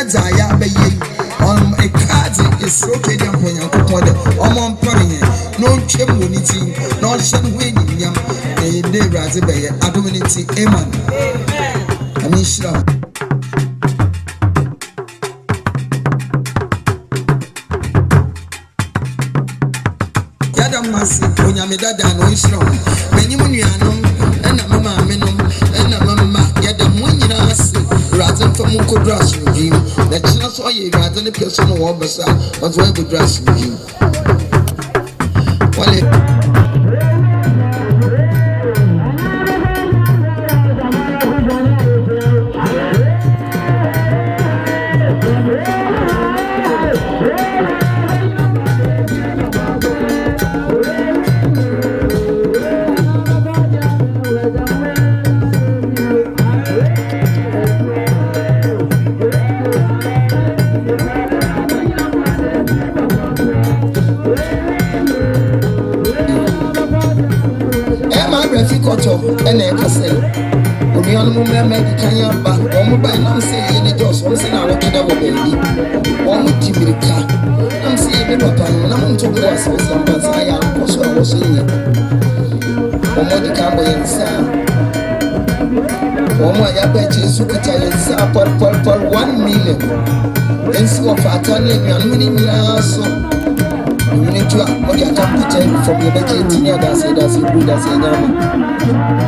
Zaya be ye on a card is so trading when you put on putting no chimney, no shen winning yam, a day razzie bay, adominity, amen. Anisha. Masi, when you made that no strong. Many munianum, and a mamma minum, and a mamma, yet the munas, rather from Muko dress regime. That she not saw you rather than a person who was where we dress regime. And I can say, when you are making Kanya back, one by now say any doors, once in our kid over baby, one with Timirika. I'm saying, Papa, I'm to go as sometimes I am, also I was saying, one more the camera and sound. One more Yapachi Sukata for 1 million. And so of Attorney and winning so. You need to what you can pretend from your budget, that's it, that's it, that's it.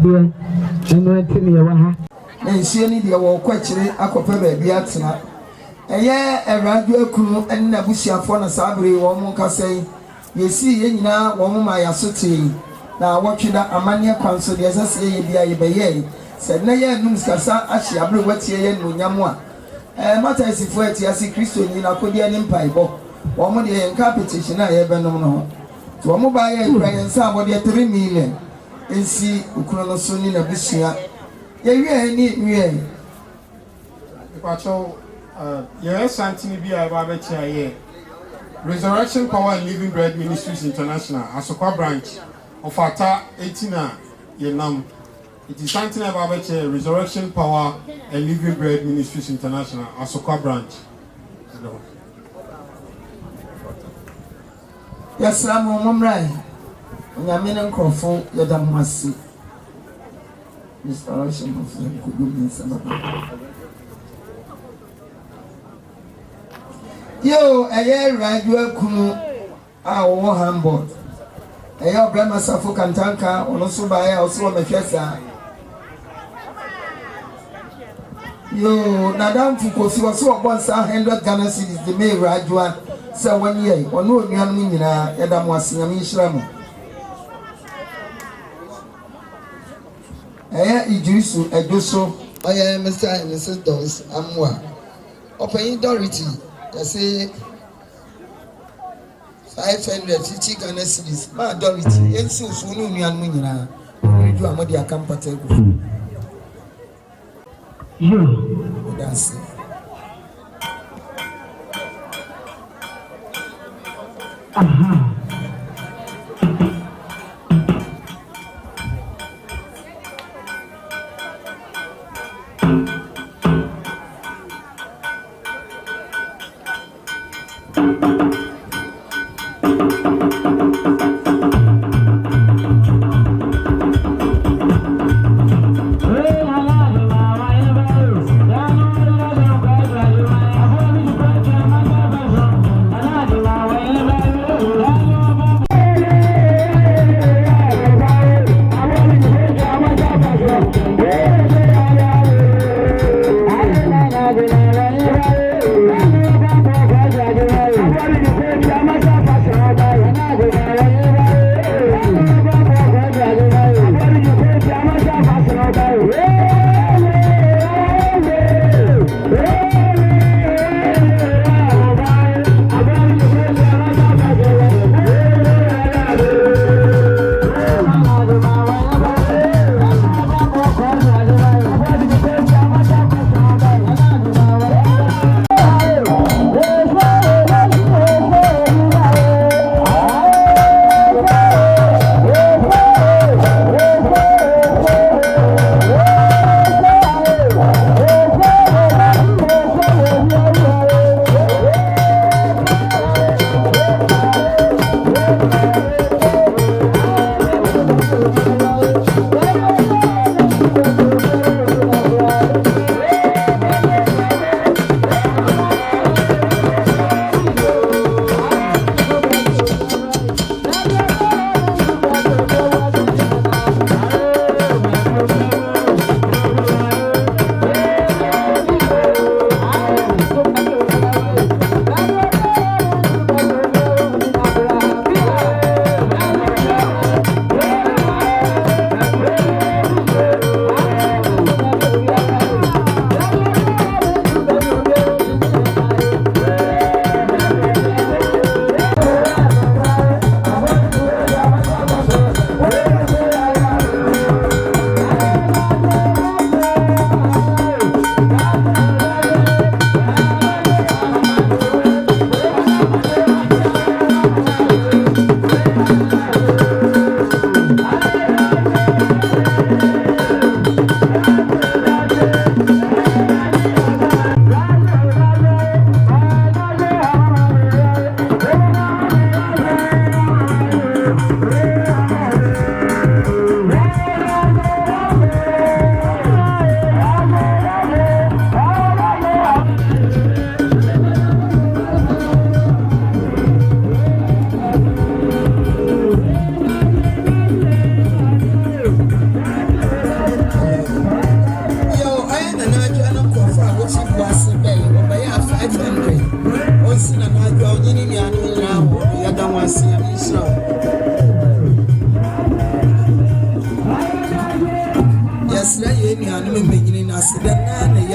de eno ntimi ye wa ha na nsuo ni de wo kwakyire akɔpɛ baabi atena ɛyɛ ɛwradu akunu ɛne na busuafo na sabre wo mo nkasɛn yesi ye nyina wo mo ma yasote na wɔtweda amane kwanso de ɛsɛ ye bia ye bɛyɛ sɛ na yɛ num skasa ahye abre watie ye no nyamo a mata esifo atiase kristo nyina kodia ne mpaibɔ wo mo de nka petition a ye bɛnom no to wo mo ba ye kura yensa abɔde 3 million ensi ukunu no so ni na busua ye wie ni wie Pacho yes Santini bi a ba be chia Resurrection Power and Living Bread Ministries International Asokwa branch of Ata 18 Yenam. It is something about Resurrection Power and Living Bread Ministries International Asokwa branch. Yes, I'm on right. Maame Ninsin yadam masi. Restoration of the good. Yo, radio kunu a wo handboard. Obrama safo kantanka ono so bae a oso mehwesa. Yo, nadam fukosi oso obonsa 100 Ghana cedis de me radio say 1 year. Ono onuan mu nyina yadam wase nyame nhira mo. Idrisu Edoso Mr. and Mrs. Doris Amwa Obaapanyin Dorothy say 550 Ghana cedis ma Dorothy ensi so no nuan mu nyina we do amodi akampata go that's it.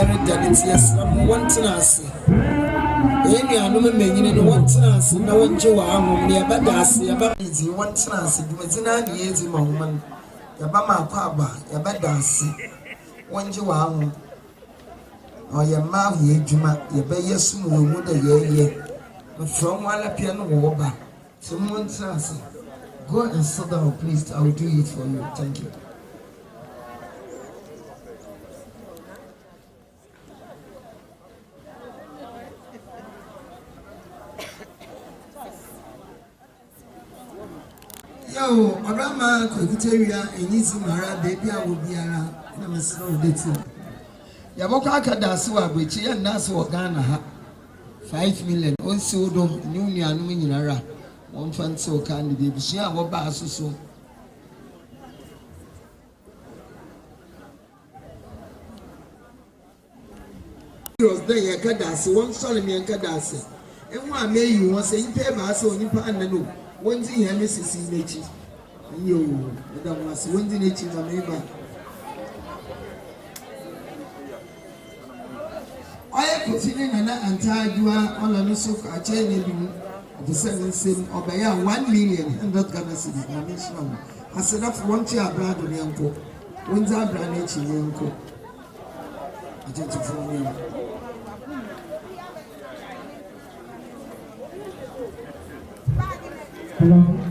yare daniti yasram wontenase eni anome menyine no wontenase na wonje wa ahom ne yabadase yabamezi wontenase dumezina na yezi mahoman yabama akwaba yabadase wonje wa ahom oye ma ye djuma yebeye mu wo da yeye from wala piano wo ba someone says go and sit down please. I will do it for you. Thank you. Yo, Abrama Kokiteria, Enisi Mara, baby, I will be around. I'm a slow dating. Yaboka Kadasua, which is Nasu Ghana, 5 million. Also, don't new Nara. One fan so candidate, she have a bass so. Was there, Kadasi, one Solomon Kadasi. And one may you want saying paper so you pan the no. One thing I miss is nature. You, Madame was one thing nature, my neighbor. I continue and auntie you are on a so a chain of the 7 or by 1 million and that Ghana city. I said that one chair brand on Yanko. When's our brand H in Yanko? I did it for me. Hello.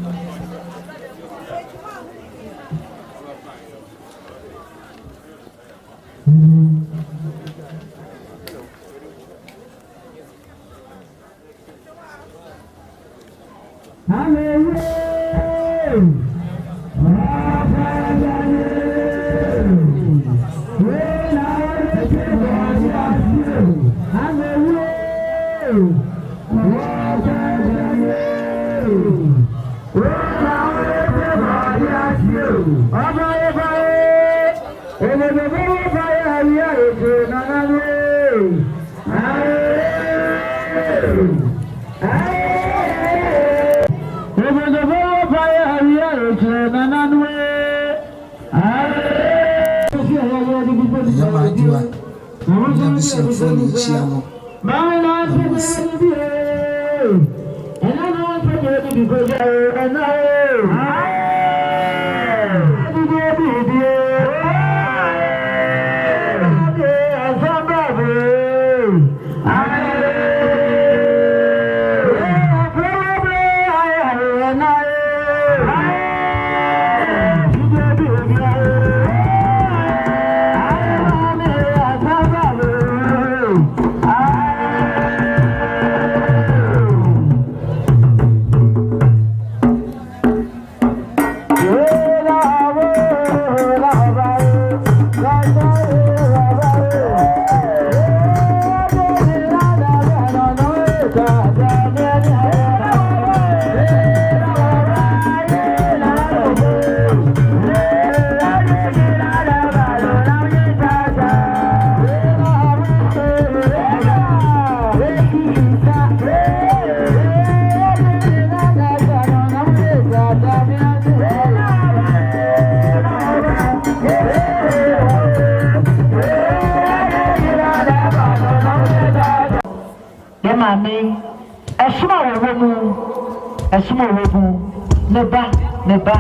Neba.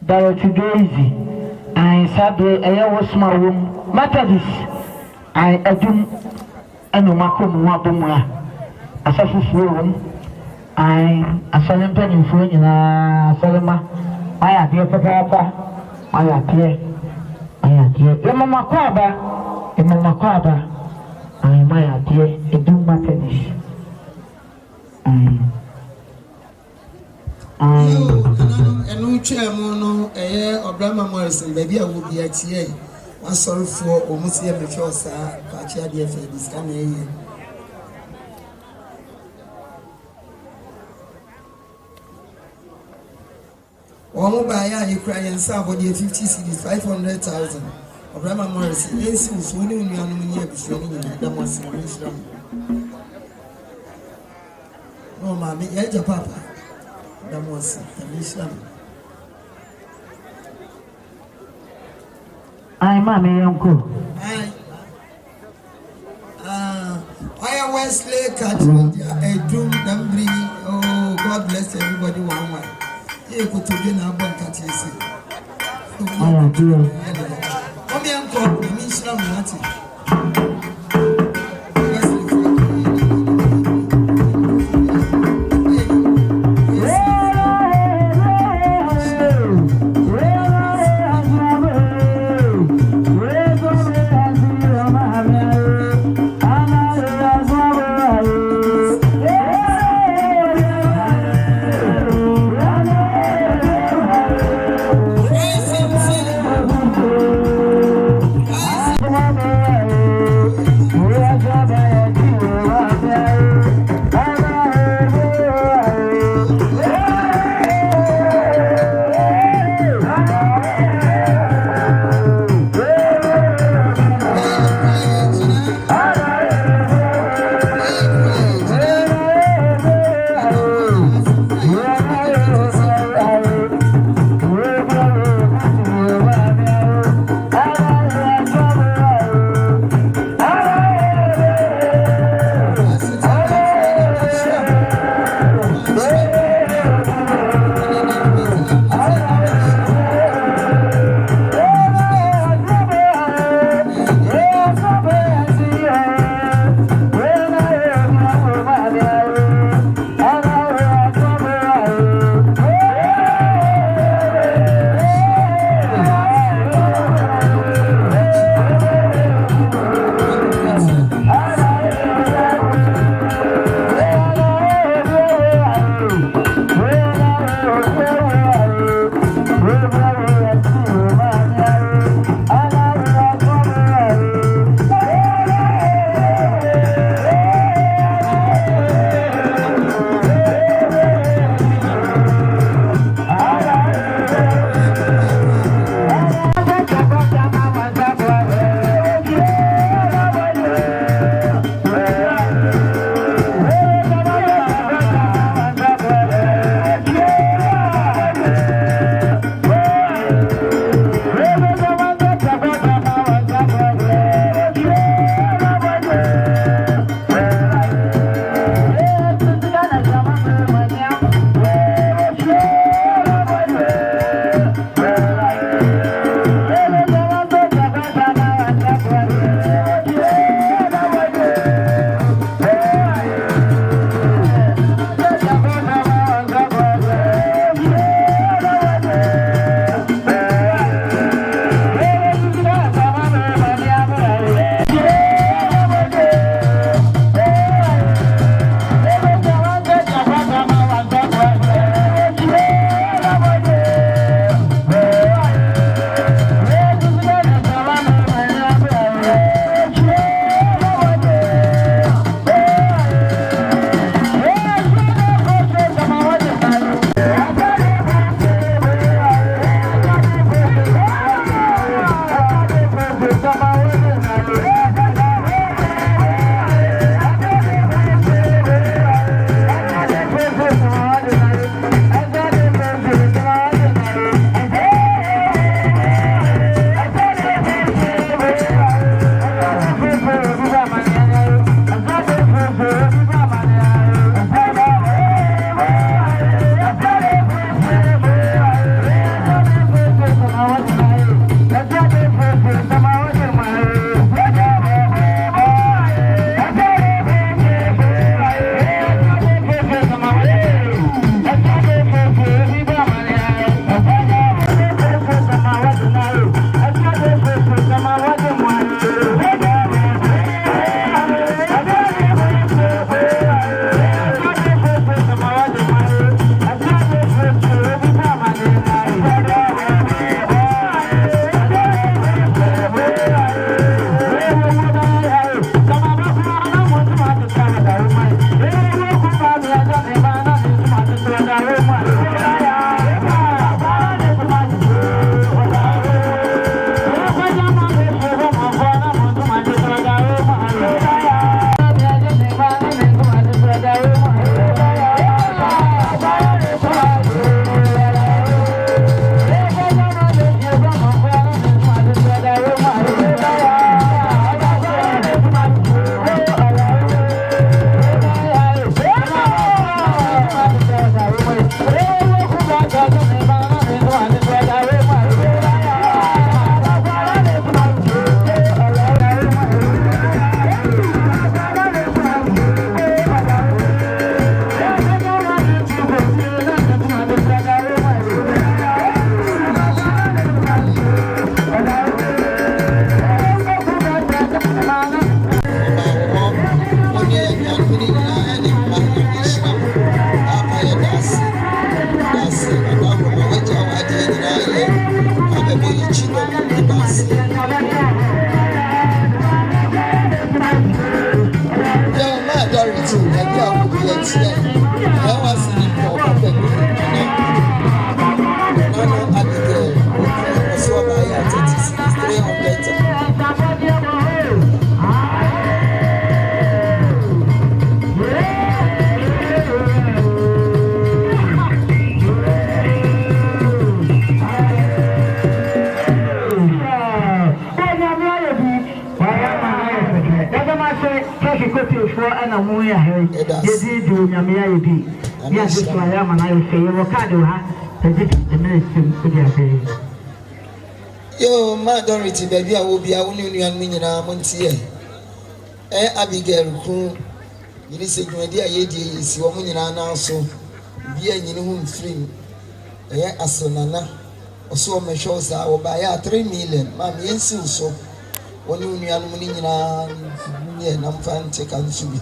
Direct Daisy. I said, I was my room. Methodist. I do and Makum Wabuma. As a room. I saw him penny for in a Salama. I appear for Papa. I appear. Emma Quaba. I my idea. I do Methodist. And no chairman, no, Obama Morrison, baby, I will be at here. One sorry for almost here before, sir. Pacha, dear, for this coming. One by you cry and somebody 50 cities, 500,000. Obama Morrison, yes, who's winning your nominee before that was from. No, mammy, yet your papa. That was the mission. I Maame Yanko. I Wesley Cathedral, a doom, Dambri. Oh, God bless everybody one way. Here could to be now, but can't you see? Oh, dear. Come here, uncle, the mission of nothing. na mo ya he yedi di onyame ya yedi ya de so ya ma na ye fe ye card ha the ministry e dia fe yo majority baby a wo bia wo ni nuan mi nyina mo ntie Abigail ku yini se dwadi a yedi isi wo mo nyina na so bia nyine hu mfrim asonana oso me show sa wo ba ya 3 million ma me yensi so woni nuan mu ni nyina ni na mfante kan subi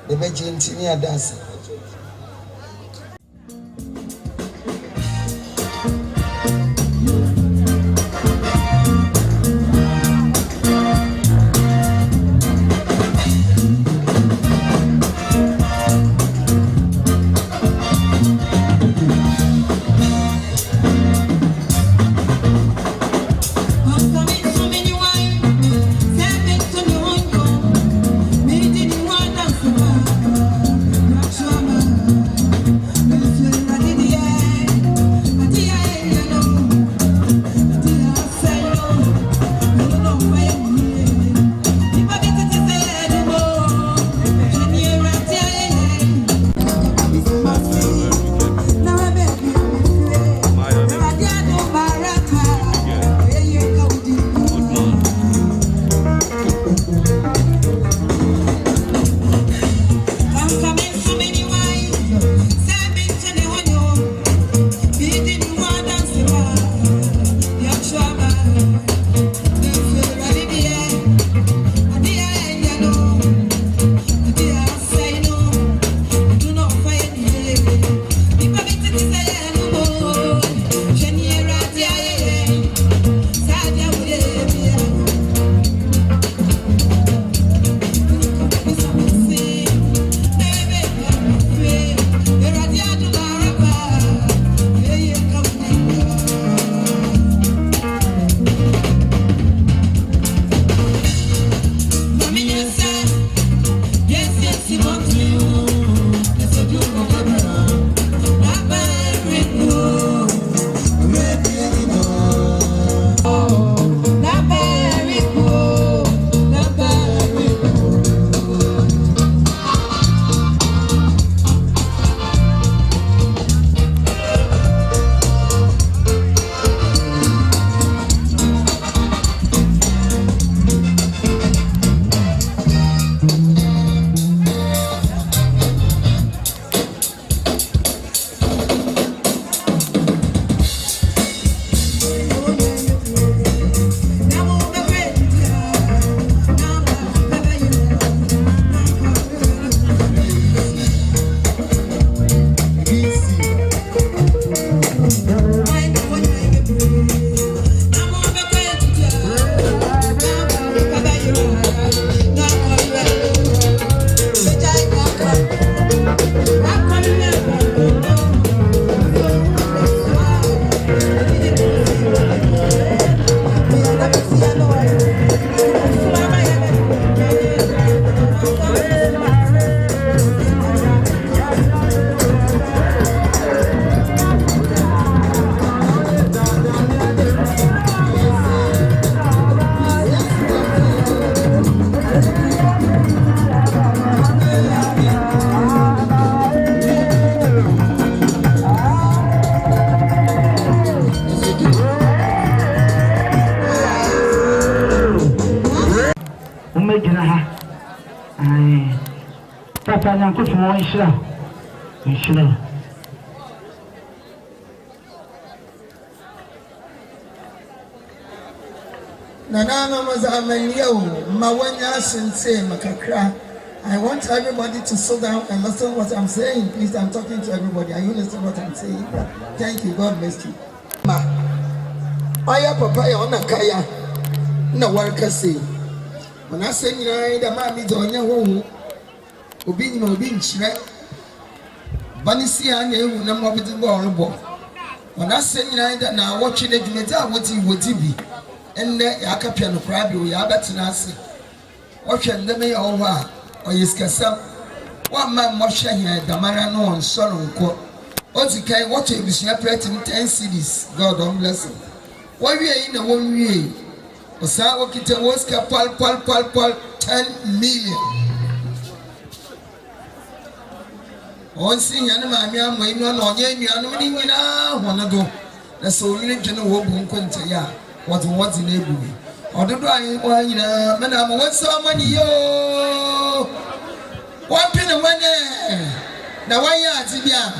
de be jenti ni adasa Papa nyanko tumo ishira Nana Mazamaniyo, Mawanya Sensei Makakra. I want everybody to sit down and listen what I'm saying. Please, I'm talking to everybody. Are you listening what I'm saying? Thank you. God bless you. Ma, Aya Papaya on a Kaya. No worker say. When I say, the man is on your home, Obin Chre, Banisia, and no more with the ball. When I say, that now watching it, what he would be. And the Akapiano Crabby, we are better than us. Watching the may over. Or is Cassam. One man must share here, the man no on sorrow. What's the kind? What you be separating 10 cities? God bless him. Why we are in a 1 year? Osawa Kita was pal 10 million. On seeing Yanamia, my no, or Yamian, one the so you didn't know what Bunkunta, what's in a movie. Or the drying wine, Madame, what's so many yo? 1 penny 1 day. Now, why are Tibia?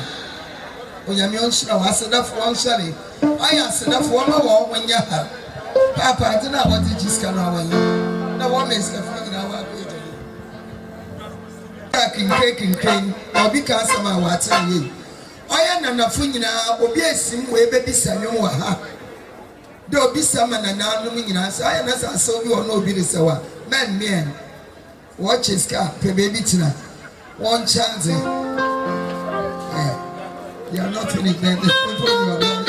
Oh, Yamion, I said that for one shilling. I said that for one more when you have. Papa, I don't know what did you scan away. No one is the thing our cake and cane, or because of my water. I am not a funina, or be a sim way baby Samuel. There be some and now looking us. I am as I saw you or no be the sour. Man, watch his car, baby tina. One chance. You are not finished then. The people you are loving.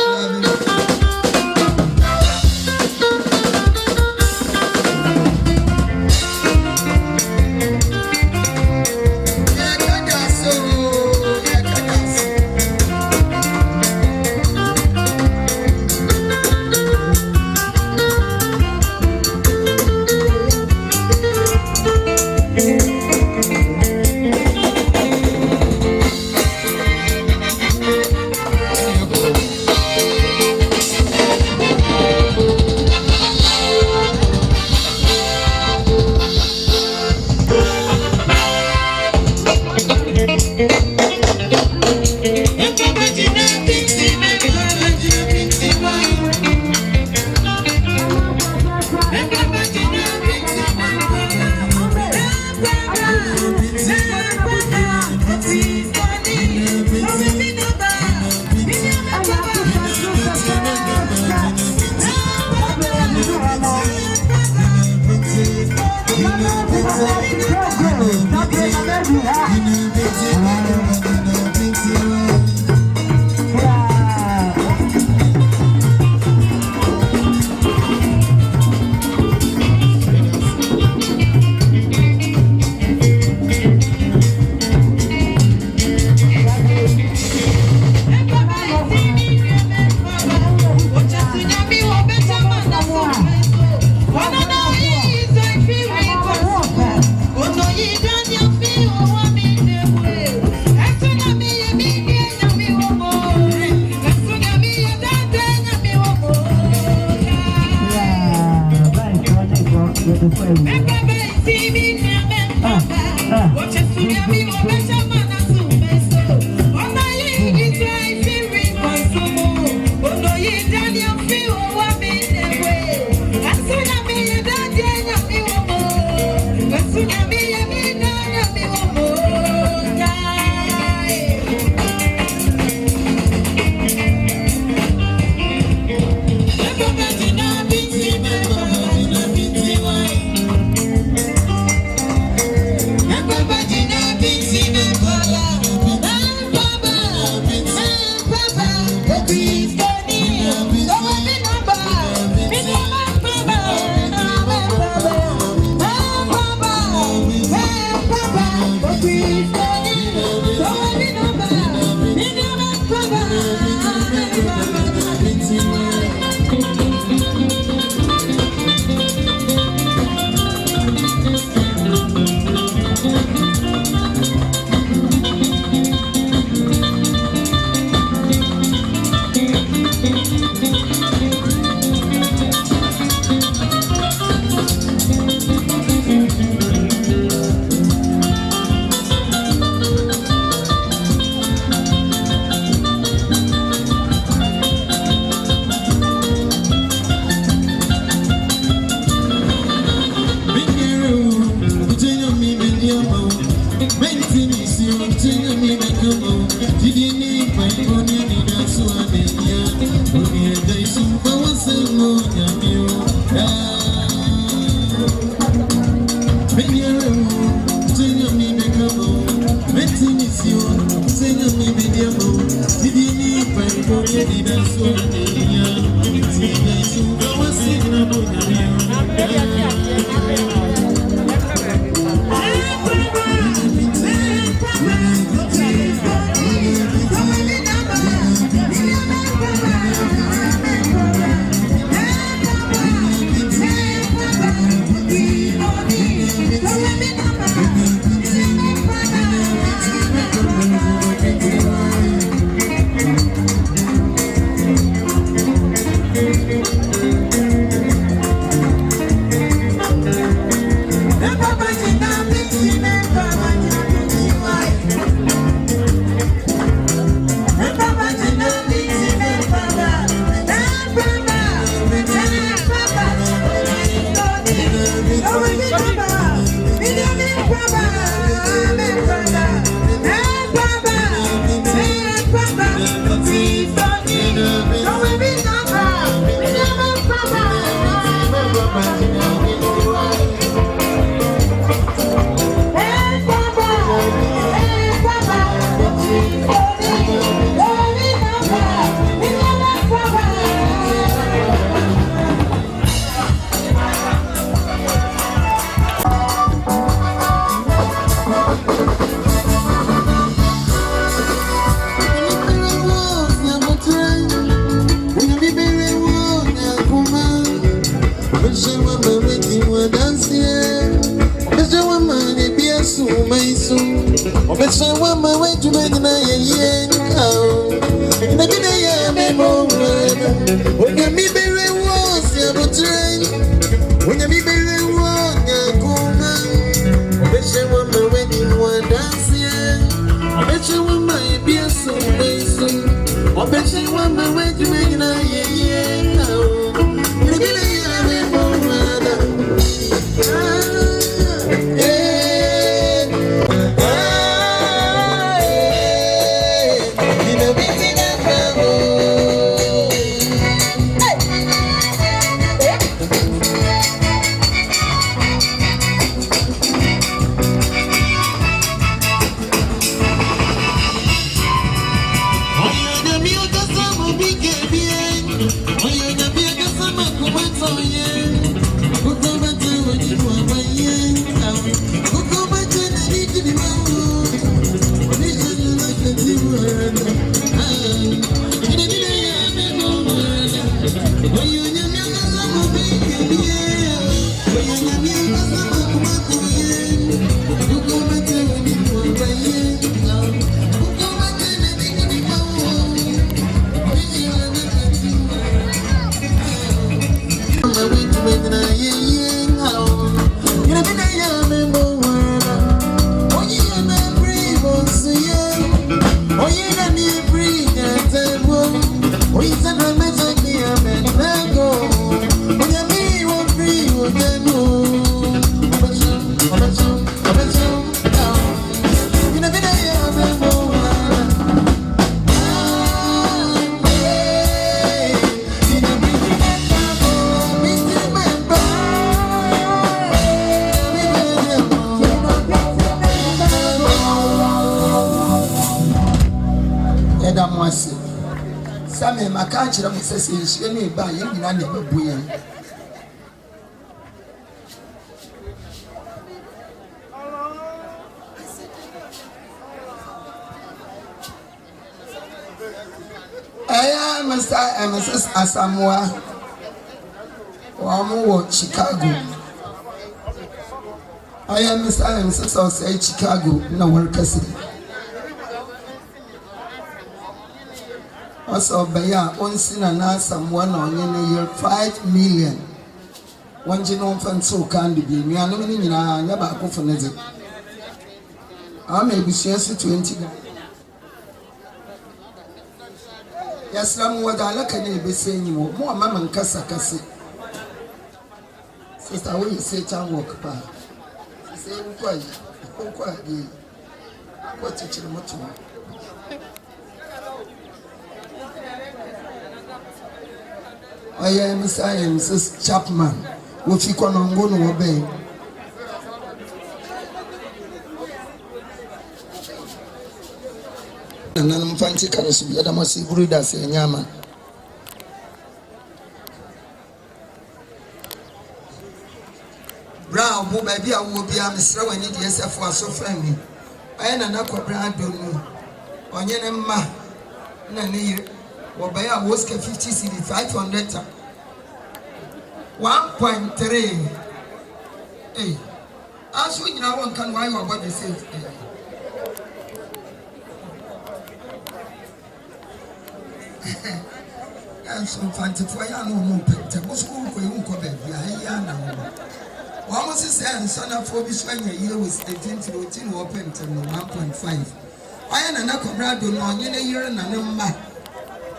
Same makanchira musese yishwe ne ba yimina ne babuye aya Mrs. Asamoah wa Chicago aya Mrs. of Chicago na workers also Baya on Sina na someone on year 5 million. One genome fan so candy be me and I never go for nothing. I may be shares 20. Yes, I'm what I like and be saying more mamma and Cassa. Sister, when you say town walk pa. Say quiet. What teaching much more. I am Mrs. Chapman, which you can go to obey. And I'm fancy cars to be a massive readers in Yama. Brown, who may be a will be a Mr. when it is a for so friendly. I am an aqua brand don't know. On your ma, Nani. Or by a was 50 cedi 500 1.3. Hey, as we now one can why what they say. And some fancy for I no more picture. What's going for you? One was saying, son of Phobis when your year was 18 to 18 open to 1.5. I am an aqua don't know in a year and a number.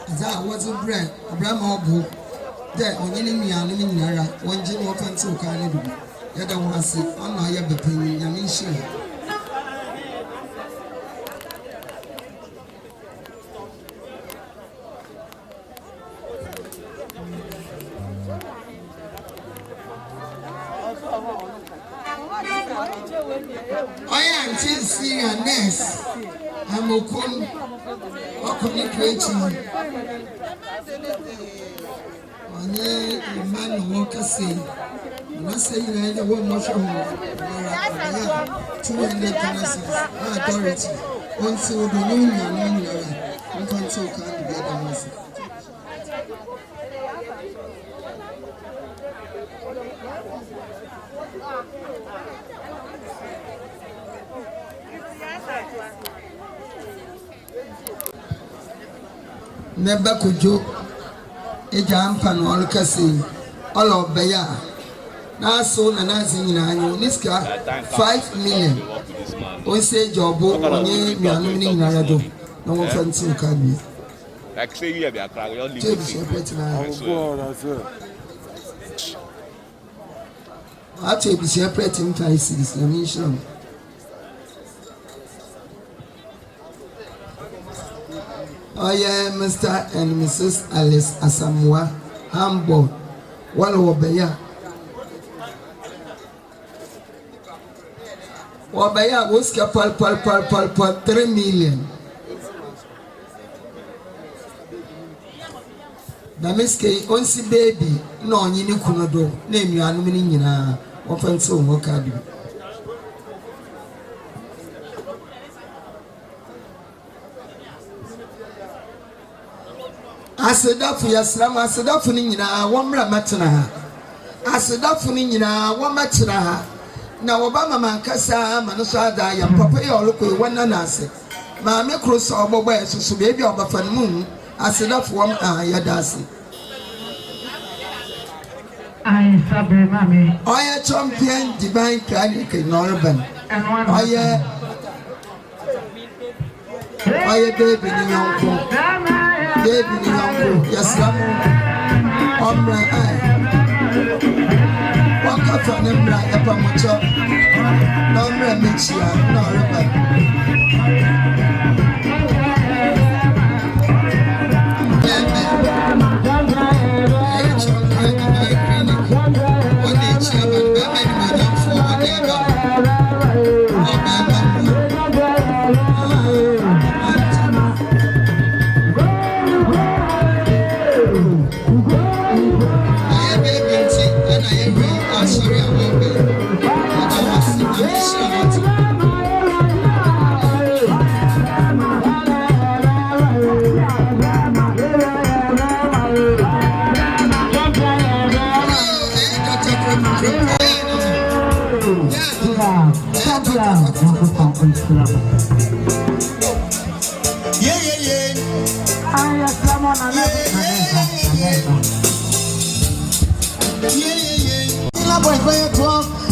That was a bread, a bramble. There, on any Nara, one Jim open so kind of do. The other one said, oh, no, you have the penny, I mean, sure. I am Chelsea and Ness. I'm Okun. Onye man walker say, must say you had a one motion 200 tenancies, authority. Once you do you can't so can't get a message. Never could you a jump and all casting all of Baya. Now, soon and as in Niska 5 million. We say job, only me and Narado. No one fancy can be. Like say you have a crack, you're I'll take the separate in crisis. I mean, sure. Oh yeah, Mr. and Mrs. Alice Asamoah Hamburg. One Obaya. Obaya was pal 3 million. Namiske onsi baby no nyini kunodo na enuanu ni nyina ofanse omoka bi. Asedafu yasram asedafu ni nyina womra matena ha. Asedafu ni nyina womatena ha. Na Obama mankasa manoso ada ya papa ye oloko wana na ase. Maame kroso obobo esusu bebi obafan mu asedafu wom yadase. I sabe mami. Oya champion divine clinic in Norban. Oya baby ni yonko. Baby ni yonko. Yasram. Omra ai. Waka fa nemra epa mocho. Omra mechia Norban.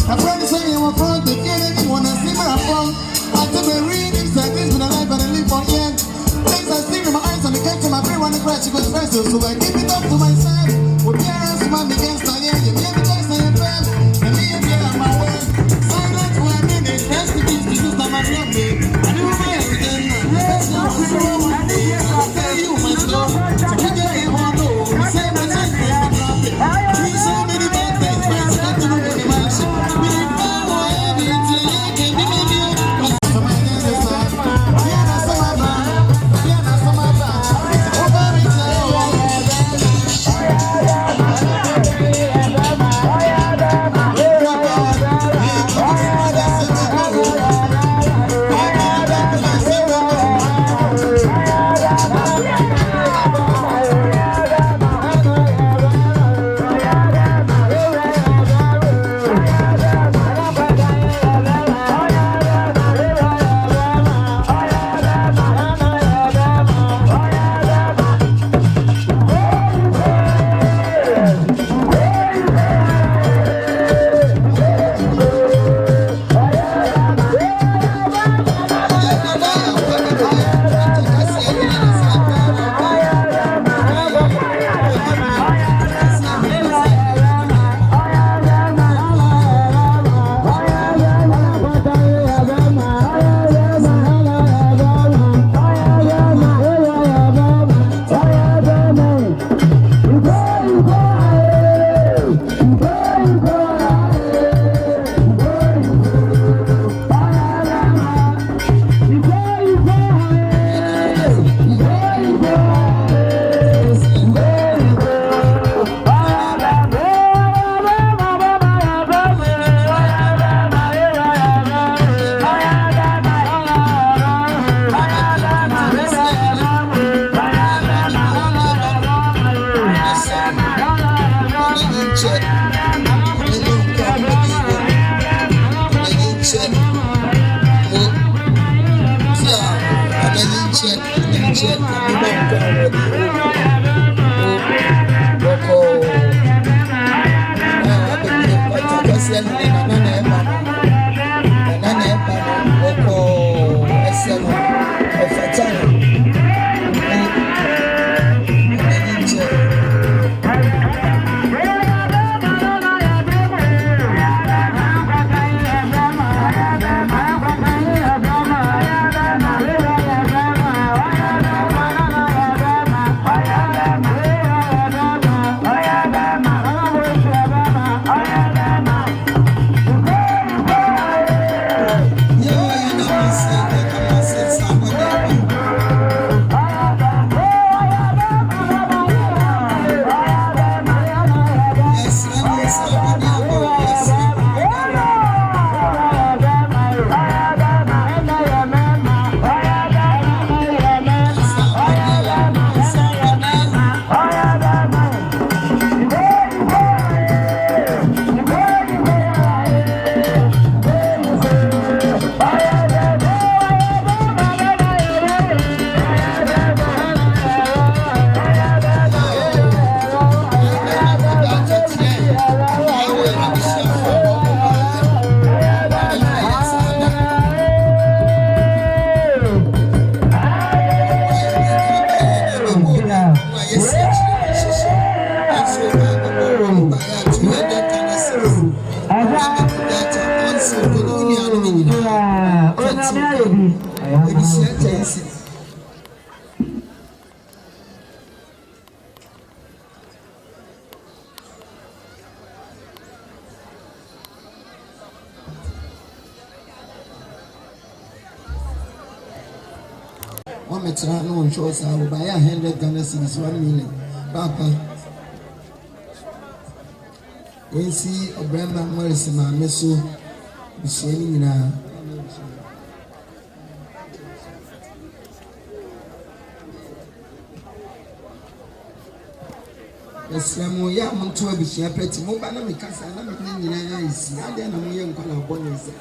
A friend is saying, I'm from the beginning, when I see where I'm from. I took a reading, said this been a life, but I live for end. Things I see in my eyes, and I get to my brain, when I crash, it goes faster. So I give it up to myself. With parents, man, against I am, you get the choice I am fam. And me and you are my word. Silence for a minute, rest in peace, this is not my real name. I do my everything, that's not true. I'll tell you my story. So keep your head on low. We say my time, baby, drop it. We so many bad things, but it's got to do with the mansion. One metra no one shows I will buy 100 Ghana cedis 1 million. Papa. You see a brand of Morris in my meso. The same now. Yes, I'm more young to a bit. I pretty more than because I'm not in the eyes. I don't know young color bonus.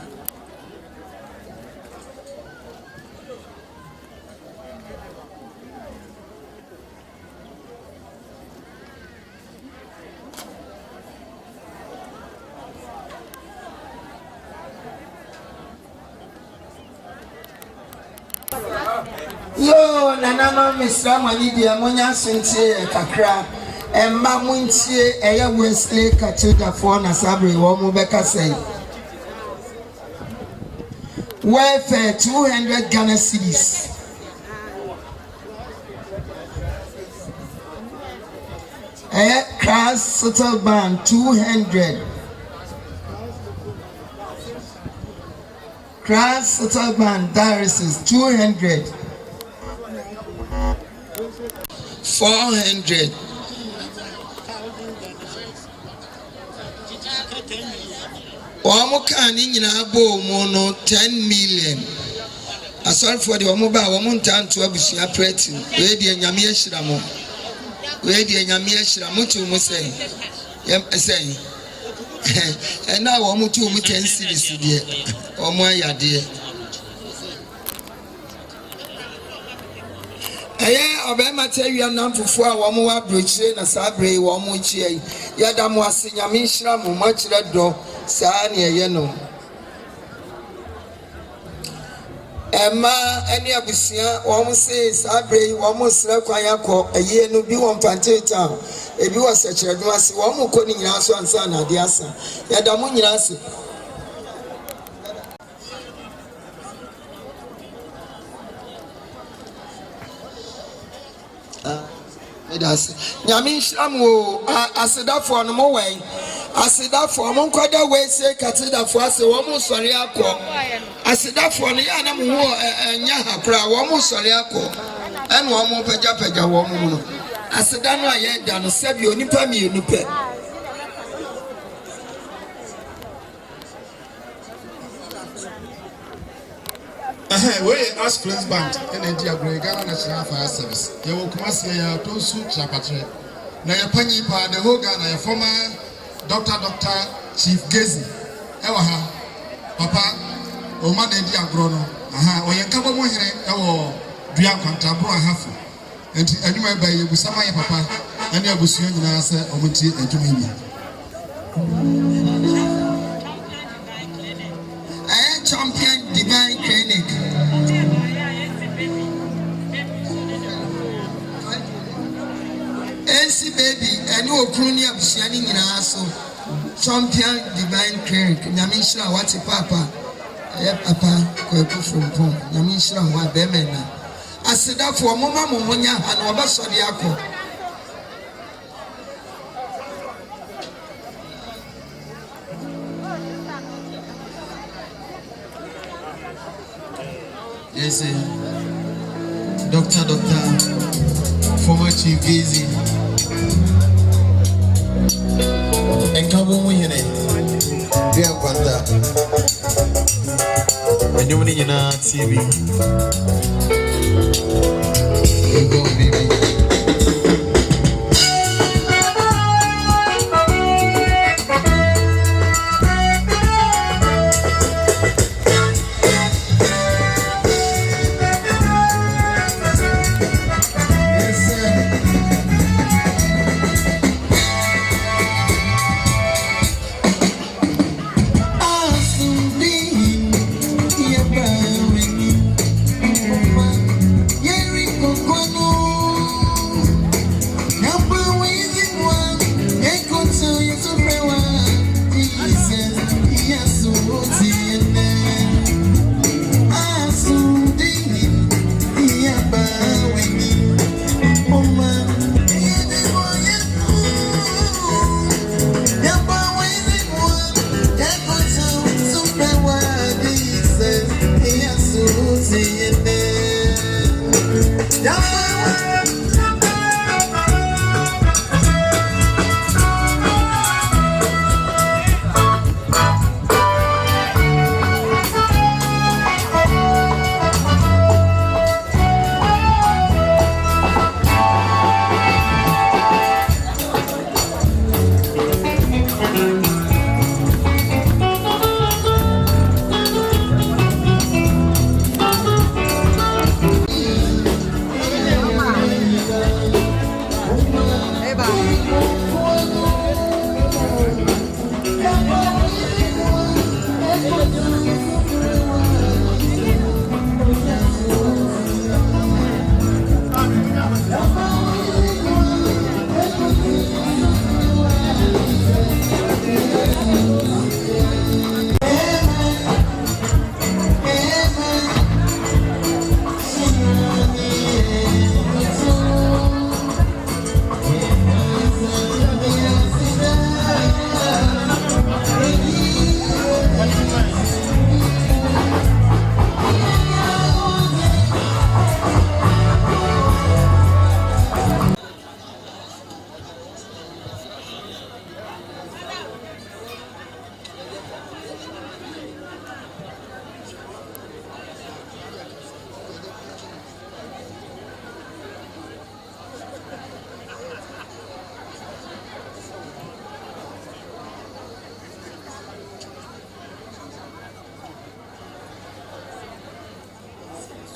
Yo, Nana, Miss Ramanidia, Monia Sinti, Kakra, and Mamunti, Aya Wesley, Cathedral for Nasabri, Womubeka say. Welfare 200 Ghana cedis. Aya Crass Settle Band 200. Crass Settle Band Diocese 200. 400. Can in abo mono 10 million. I sorry for the mobile woman time to be a pretty. Ready and Yamia Shiramo. Ready and Yamia Shiramutu Musay. Saying. And now I'm 2 10 cities, dear. Or my dear. Obama tell you number 4 Wamu bridge na sabre Wamu chie. Yadamu asinya mishra mu machira do saani yeno. Emma any abusia Wamu say sabre Wamu sra kwanya ko eye no bi won panteta. Ebi was a cheduma si Wamu ko ni nyina so ansa na de asa. Yadamu nyina se. Yamin Shamu, Asida for no more way. Asida for Monkwada way, say Catida for us, a woman Soriaco. Asida for Niana and Yahapra, woman Soriaco, and one more Pejapeja woman. Asidano, I ain't done, save you, Nipa me, Nipe. We ask Prince Bank and Accra Ghana National Fire Service. You will come see your Tosu Chapatre. Now, your Panyi Pa, the whole Ghana, your former Dr. Chief Gezi. Ewaha, Papa, Oma de Diagrono. Aha, or your Cabo Mohere, or Diaconta, Bro, half. And anyway, by you, Sama, Papa, and your Bussian answer, Omuti, and to me. Champion Divine Clinic. NC baby, and you Krunia Bushiani in Aso. Champion Divine Clinic. Yamisha, what's a papa? Papa, Koku from Pom. Yamisha, what Bemena. I said that for Mama Momonia and Obasodiako. Yes, Doctor, former Chief Gezi. And come on, we in it. We are Panda. And you in our TV. We go, baby.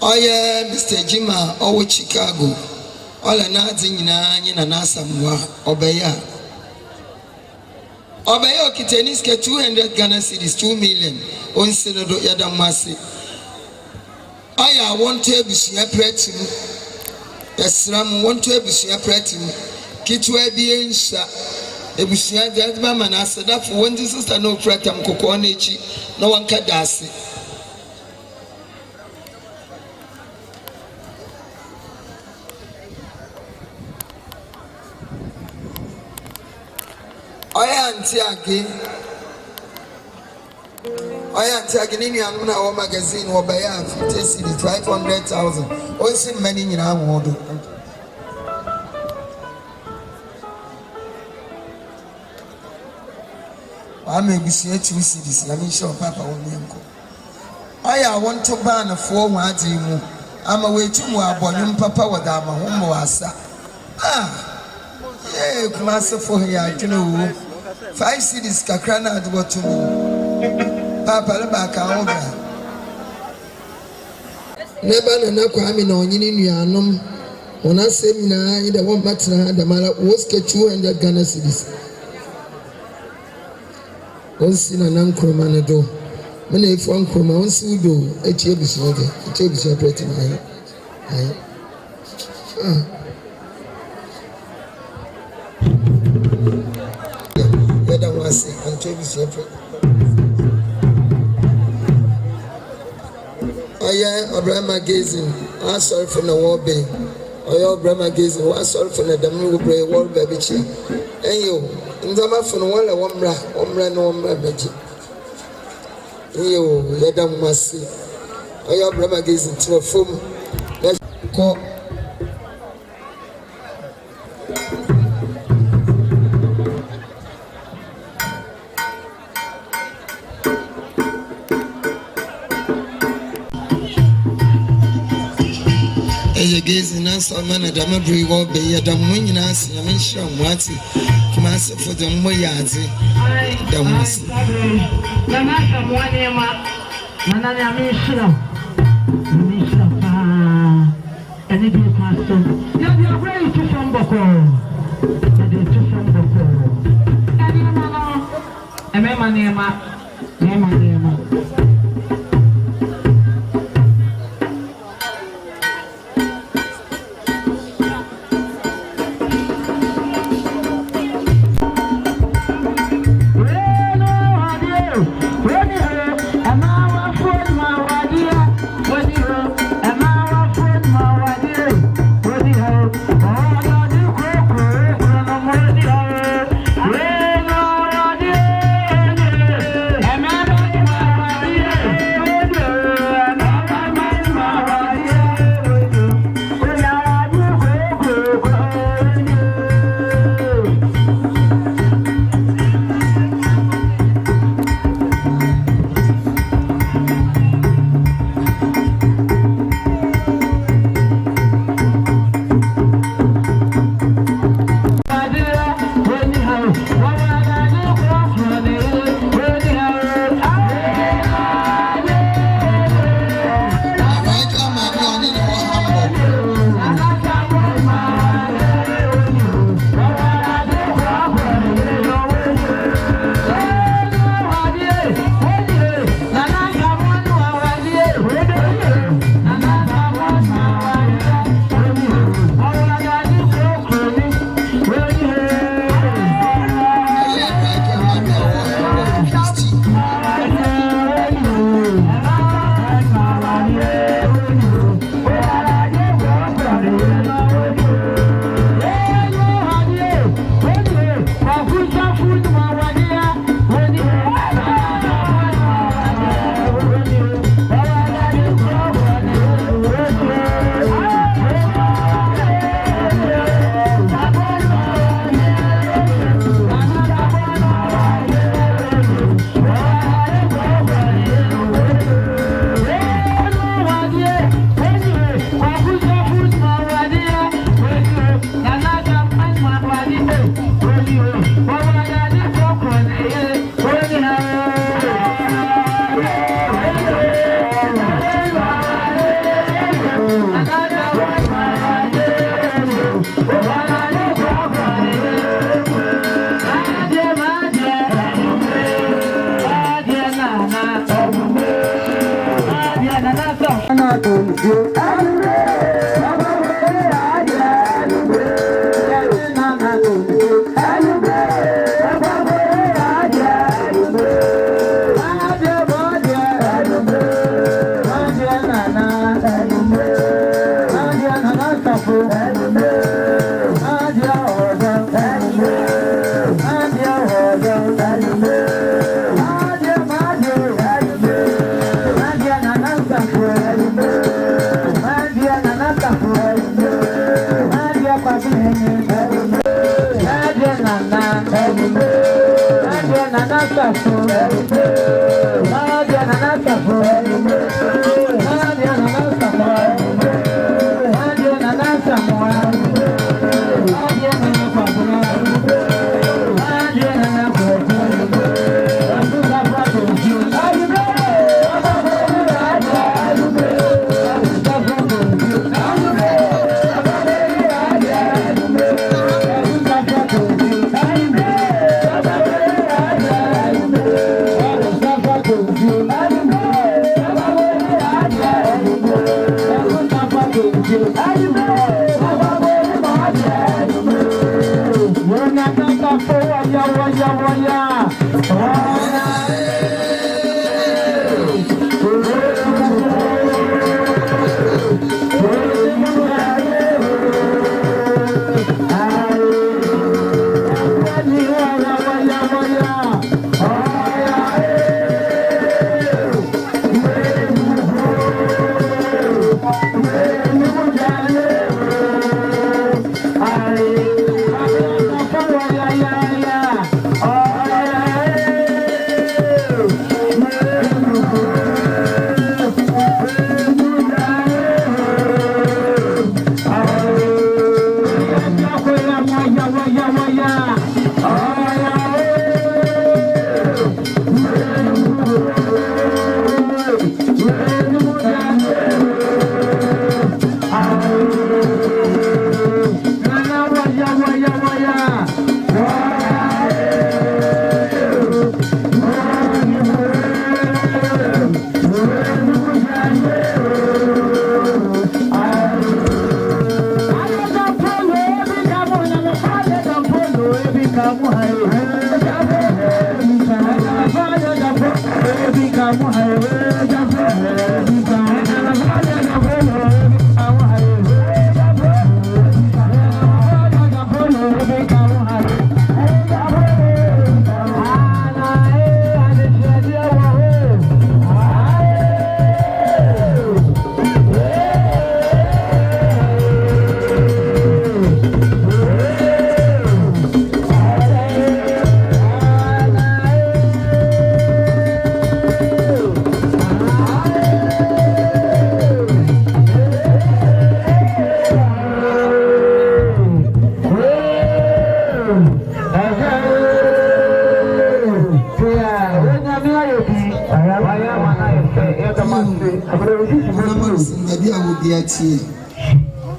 Oh yeah, Mr. Jima, over Chicago. All another nyina na samwa obeya. Obeya okiteniske 200 Ghana cedis 2 million. On senodo yadamasi. Aya want to ebusia pretim. Yesram want to ebusia pretim. Kitwa bi ensha. Ebusia dadba manase da for when this sister no pretam kokko na echi no wanka dase. Auntie again. Nini anuna our magazine or by 500,000. Also many in our world. I may be see 2 cities. Let me show Papa on me. I want to ban a 4 words. I'm away to more bonum Papa with our home was. Yeah, Kumasi for here, you know. 5 cities kakrana at what to me. Papa Labaka over. Never na Kwame no nyini nuanom. Ona seminar in the one matna the mala was 200 Ghana cedis. Once in an uncromanado. Many if one croma once we do a chebis again. A chebis operating and separate. Oh yeah, Abraham gazing. I'm sorry for the war bay. Oh yeah, Abraham gazing. I'm sorry for the Damu Bray war baby. And you, in the mouth from one no baby. You, Yadam Masi. Oh yeah, Abraham gazing to a foam. Let's call. Gazing us on man at Damabri will be a damn winning us, and I'm sure what's it. Kumasi for the Moyazi. Damas. The master one year, Manana Mission. And it is master. Now you are ready to some boko. And it is some boko. And Emma.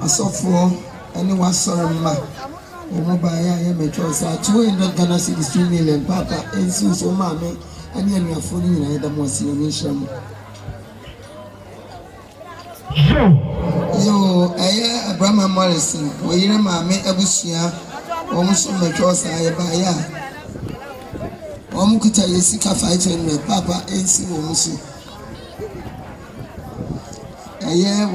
Asofo anyone sorry ma Omobaya ya metros 200 Ghana cedis 2 million papa ensi so maame ani anuafo ni nyina yeda mo asi ni nhyiram yo Abraham Morrison oyire maame abusua omuso metros ayeba kuta yesika 500 papa ensi omuso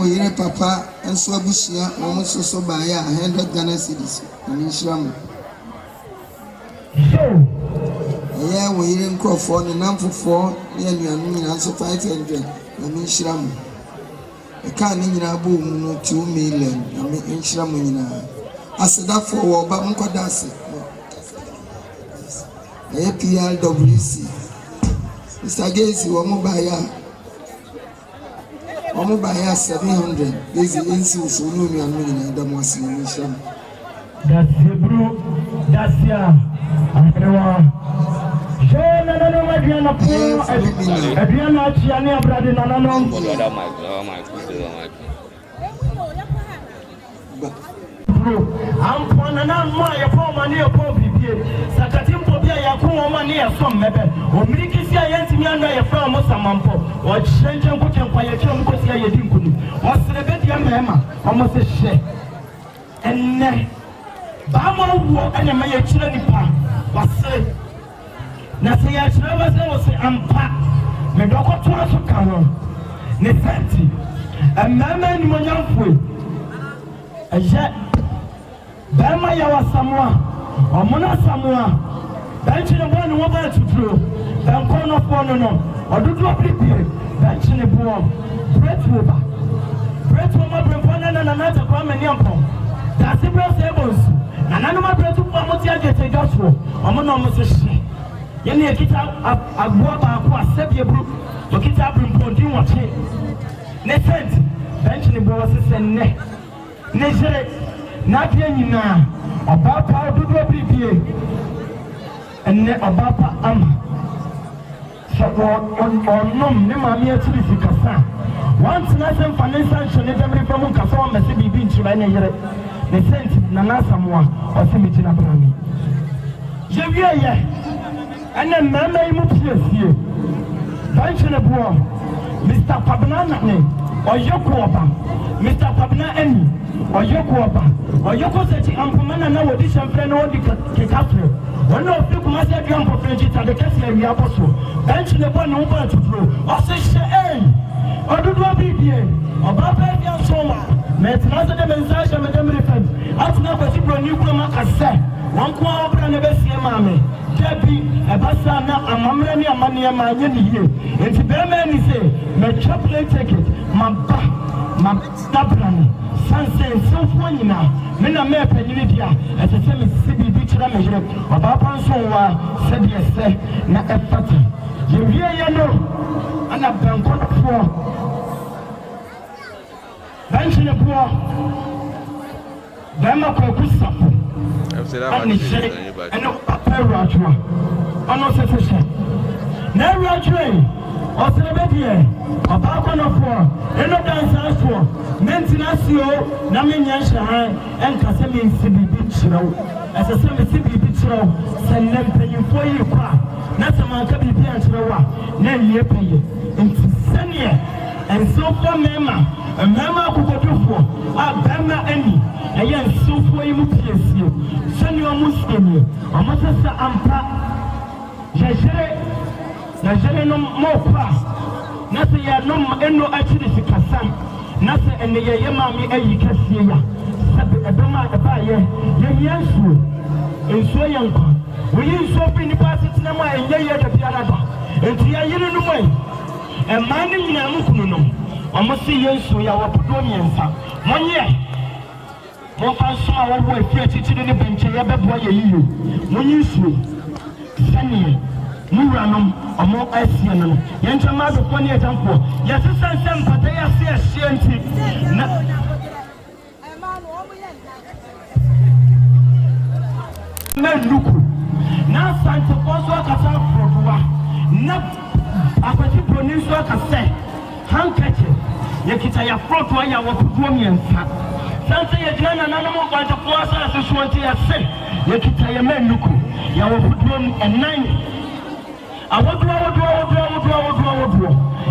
oyire papa enso abusia omuso so baya 100 Ghana cedis ni nhyiram oyire nkrofo ne namfofo ne anuanu nyina so 500 ni nhyiram eka ni nyina bo mu no 2 million ni nhyiram nyina asedafo wo ba nkoda ase PLWC Mr. Gacy wo mo baya 700 this is so no me anu nyina da mo ase ni nhyiram that's bro that's ya arewa jena no madina po adriana chiani abrade nanano ampona na mwa ya poma ni opo bibie sakatimpo bia ya ko ma ni ya som mebe omriki sia ye yɛntimi anda yɛfrɛ ɔmo samampo ɔkyerɛ nkyɛn nkɔkyɛ nkwa yɛkyerɛ ɔmo kɔsi a yɛdi nkunu ɔsere bɛdeɛ mmarima ɔmo se hyɛ ɛnnɛ baama wuo ɛna ma yɛkyerɛ nipa wasere na sɛ yɛkyerɛ wɔ sɛ wɔ se ampa medɔkɔtoa so ka ho ne sɛnti mmarima animonyamfoe ɛyɛ bɛrima yɛwɔ samoa ɔmo no samoa bɛnkye ne boɔ ne wɔba atuturo bɛnkɔnɔfoɔ no ɔdodoɔ biribie bɛnkye ne boɔ brɛtuoba ma brɛmfoɔ no nananata kora mani ampɔn daase berɛ sɛ ɛbɔ nsu nananom abrɛtufoɔ a mote agye dwa soɔ ɔmo na ɔmo se hye yɛne yɛkita aboa baako a sɛbie buru ɔkita abrɛmpɔntin wɔkye ne sɛnti bɛnkye ne boɔ se sɛ nnɛ ne yere n'adeɛ nyinaa ɔbaa pa ɔdodoɔ biribie ɛnnɛ ɔbaa pa ama sɛ ɔnom ne maame akyiri sikasa wantena sɛ mfa ne nsa nhyɛ ne dɛmere fa mu nkasa wɔmmɛsɛ biribi nkyerɛ ne yere ne sɛnti nana asamoa ɔsɛ megyina brane yɛwieyɛ ɛnɛ mmarima yi mu pie sie bɛnkye ne boɔ Mr. Kwabena nane ɔyɛ kɔɔba Mr. Kwabena ani ɔyɛ kɔɔba ɔyɛ kɔsɛkyi ampoma na wɔde hyɛmfrɛ na wɔde kekafrɛ wɔne ɔfiri Kumasi adua mpɔfrɛ nkyi tade kɛse awia bɔ so bɛnkye ne boɔ ne wo ba atuturo ɔse hyɛ ɔdodoɔ biribie ɔbaa pɛ bia nsɔma mɛtena sɛ dɛ me nsa hyɛ me dɛmere fam atena kwasi buroni kurom aka sɛ wɔnko a wɔbra ne bɛsie maame dabi ɛbasa na amammerɛ ne amanneɛ ma anyɛ ne yie enti bɛrima ani sɛ matwa plane ticket maba mabrane sanse nsɛmfoɔ nyinaa me na mɛɛpanyini di a ɛsɛ sɛ mesisi biribi kyerɛ me yere ɔbaa pa nso wɔ a sɛdeɛ sɛ na ɛfata yɛwieyɛ no ana bɛnkɔfoɔ bɛnkye ne boɔ bɛrima kɔɔku sapo ɛne hyere ɛne papa awuradwoa ɔno sɛ sɛ hyɛ na awuradwoa ɔsere bɛdeɛ ɔbaa kɔnɔfoɔ ɛno dansafoɔ mentena ase o na menyɛ nhyɛhan ɛnka sɛ mensi biribi nkyerɛ wo ɛsɛ sɛ mesi biribi kyerɛ wo sɛ nnɛ mpanyimfoɔ yi kɔ a na sɛ manka biribi ankyerɛ wo a na ɛnyɛ pɛyɛ nti sɛneɛ nsɛmfoɔ mmarima akokodofoɔ a bɛrima ani ɛyɛ nsɛmfoɔ yi mu piesie sɛneɛ ɔmo sienie ɔmo sɛ sɛ ampa yɛhyere no mɔkɔ a na sɛ yɛnom ɛno akyiri sikasa na sɛ ɛnɛ yɛyɛ maame ayi kɛseɛ ya sɛ ɛdɔm a ɛbaayɛ yɛnyɛ nsuo yɛ nkwa woyi nsuo firi nnipa asetena mu a ɛnyɛ yɛ da biara da enti yɛyere no mu ɛmaa no nyinaa mu kunu no ɔmo se yɛ nsuo yɛ wɔpodoɔ mmiɛnsa monyɛ momfa nso a wɔwɔ afi akyikyiri ne bɛnkyɛ yɛbɛboa yɛ yie monyi nsuo sɛneɛ muranom ɔmo asie no yɛnkyɛ ma adofoɔ ne yɛtamfoɔ yɛsesɛn sɛ mpata yɛ ase ahyia nti na nuku na asantefoɔ nso akasa aforodoa na akwati buroni nso akasɛ hankakye yɛkita yɛaforodoa yɛ wɔpodoɔ mmiɛnsa sanse yɛgyina nananom nkwantefoɔ asase soɔ nti yɛse yɛkita yɛ nuku yɛ wɔpodoɔ ɛnan awodoɔ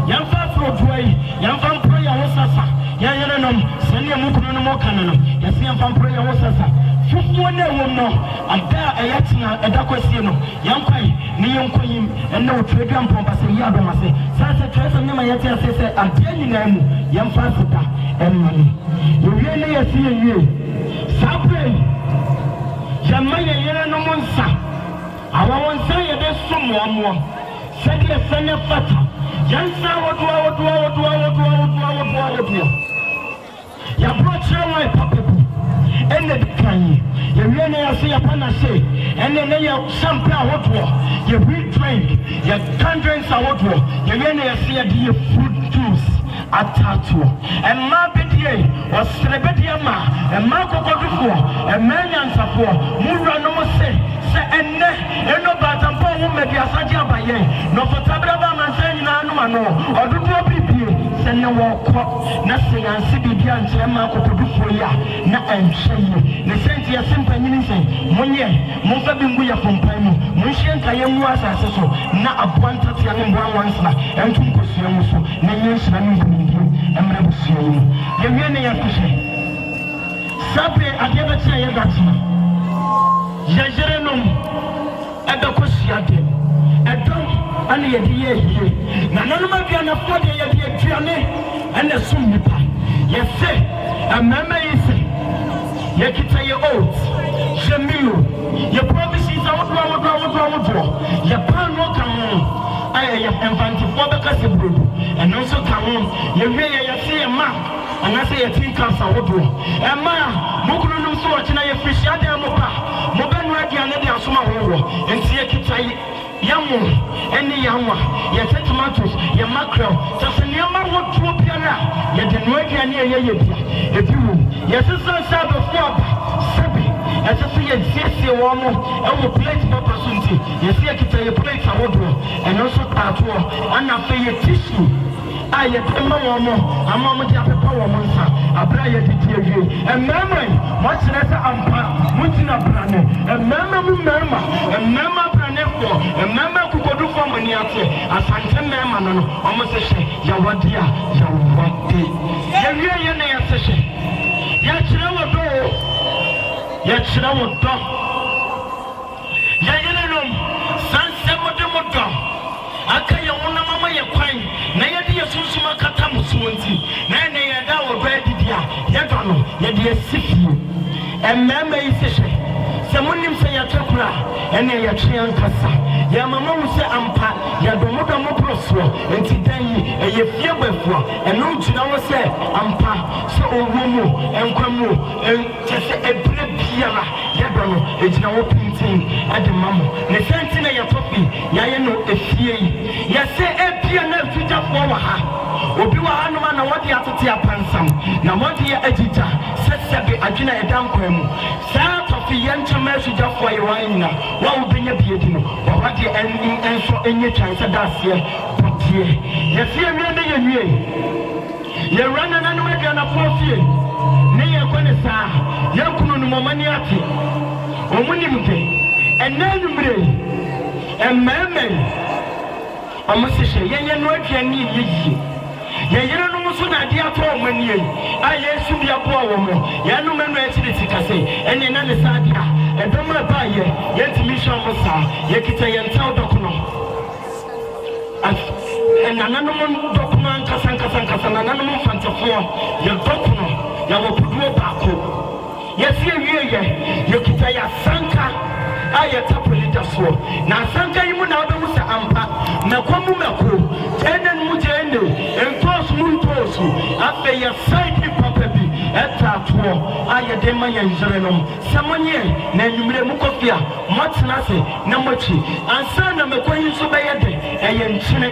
yɛmfa aforodoa yi yɛmfa mporo yɛ ho sasa yɛyerenom sɛneɛ mu kunu no mu ka no no yɛse yɛmfa mporo yɛ ho sasa fufuo ne ɛwom no ada a ɛyɛ tena ɛda kɔsie no yɛnkwae ne yɛnkɔyim ɛnɛ wotwerɛ dua mpɔmpa sɛ yi adɔm ase saa sɛ twerɛ sɛ nema yɛte ase sɛ adeɛ nyinaa mu yɛmfa aseda ɛma no yɛwie ne yɛse yɛwie saa berɛ yi yɛma yɛyerenom nsa awa wɔn nsa yɛde so mmoamoa sɛdeɛ sɛ ne fata yɛnsa wodoa yɛaborɔ kyerɛ wɔn ɛpapapu ɛnɛ de kan yi yɛwie ne yɛse yɛpa na se ɛnɛ ne yɛ champe ahodoɔ yɛ wheat drink yɛ candrings ahodoɔ yɛwie ne yɛse yɛde yɛ fruit juice atatoɔ ɛmmaa bɛdie ɔsere bɛdeɛ ma ɛmmaa kɔkɔdofoɔ ɛmmaa nyansafoɔ mowura no mo se sɛ ɛnnɛ ɛno baatampa ho mmadiasa gye aba yɛn na ɔfɔtaberɛ ba amansa nyinaa nom ano ɔdodoɔ biribie sɛ ne wɔkɔ na sɛ yɛnse biribi ankyerɛ ma akɔkɔdofoɔ yi a na ɛnhwɛ yie ne sɛnti yɛse mpanyini sɛ monyɛ momfa bi ngu yɛ fompan mu monhyɛ yenka yemu asase so na abwanta tia ne mbo anwansna entum kosia mu so na nyenhyira ne mbunidi emre busia mu yewie ne yakohye sabe adebe tia ye gatina yejere nom ebe kosia de edom ane ye die hie na nanoma bia na fode ye die aduane ane sum nipa ye se amama yise ye kita ye oath Jamilo, your promises are what your plan will come on. I am infanted for the Cassibro, and also come on. You may see a map, and I say a tin cancer would do. And ma, Mukunum so much, and I appreciate them. Moban ready and let the Asuma and see a kitai. Yamu, any yama, your tomatoes, your mackerel, just a near man would to appear now. Yet in working near you, if you, your sister said before, Sabi. As I see a CSC woman, I will plate opportunity. You see, I can tell you plate a wardrobe and also tattoo, and I pay a tissue. I am a woman, a moment after power monster, a prayer to you, a memory, much less a Mutina Brane, a member, a member Branefo, a member who could do for money out here, a Santa Mamma, almost a shame, Yawadia, Yawati. You're near session. Yes, you know. Yachira moto yayenelom sanse moto akaya wona mama ye kwan na ye de yesusuma kata musuonti na ne ye da wo ba didia ye do no ye de sifi emmeme isehwe se munim se ya twekura ene ye twen kasa ya mama mu se ampa ya do modo mo proso enti dan yi ye fie bafua eno ntuna wo se ampa se owumu enkwamu tese ebre biara ye do no ejina wo pintin ade mamo ne senti na ye topi ya ye no efie ye se ebia na fuja fo wa ha obi wa hanuma na wodi atete apansam na wodi ya agita sesebe adwina edan kwamu sa tofi ye ntama fuja fo ye wanina wa ubenya biedi no wa wadi enso enye chance dasie potie ye fie wie ne ye wie ye rana na no ega na profie ne ye kone sa ye kunu no momani ati omuni mte enanu mre emmeme amusishe ye no aduani ye yeyere no muso na dia to omani a yesu bia bo awomo ye no menu echiri tikase ene na ne sadia edoma ba ye yentimi hwa musa ye kita ye ntaw dokuno nananum dokuno kasa nananum fantafo ye dokuno ya wopuduo baako yesi ewie ye kita ya sanka ayeta politaso na sanka yimu na obe musa ampa mekomu meko tenen mu jende entos ape ya side papa bi etatuo ayede ma ya Israelom samonye na nwumre mu kofia matna se na machi ansa na mekoyi so beyede eye nchine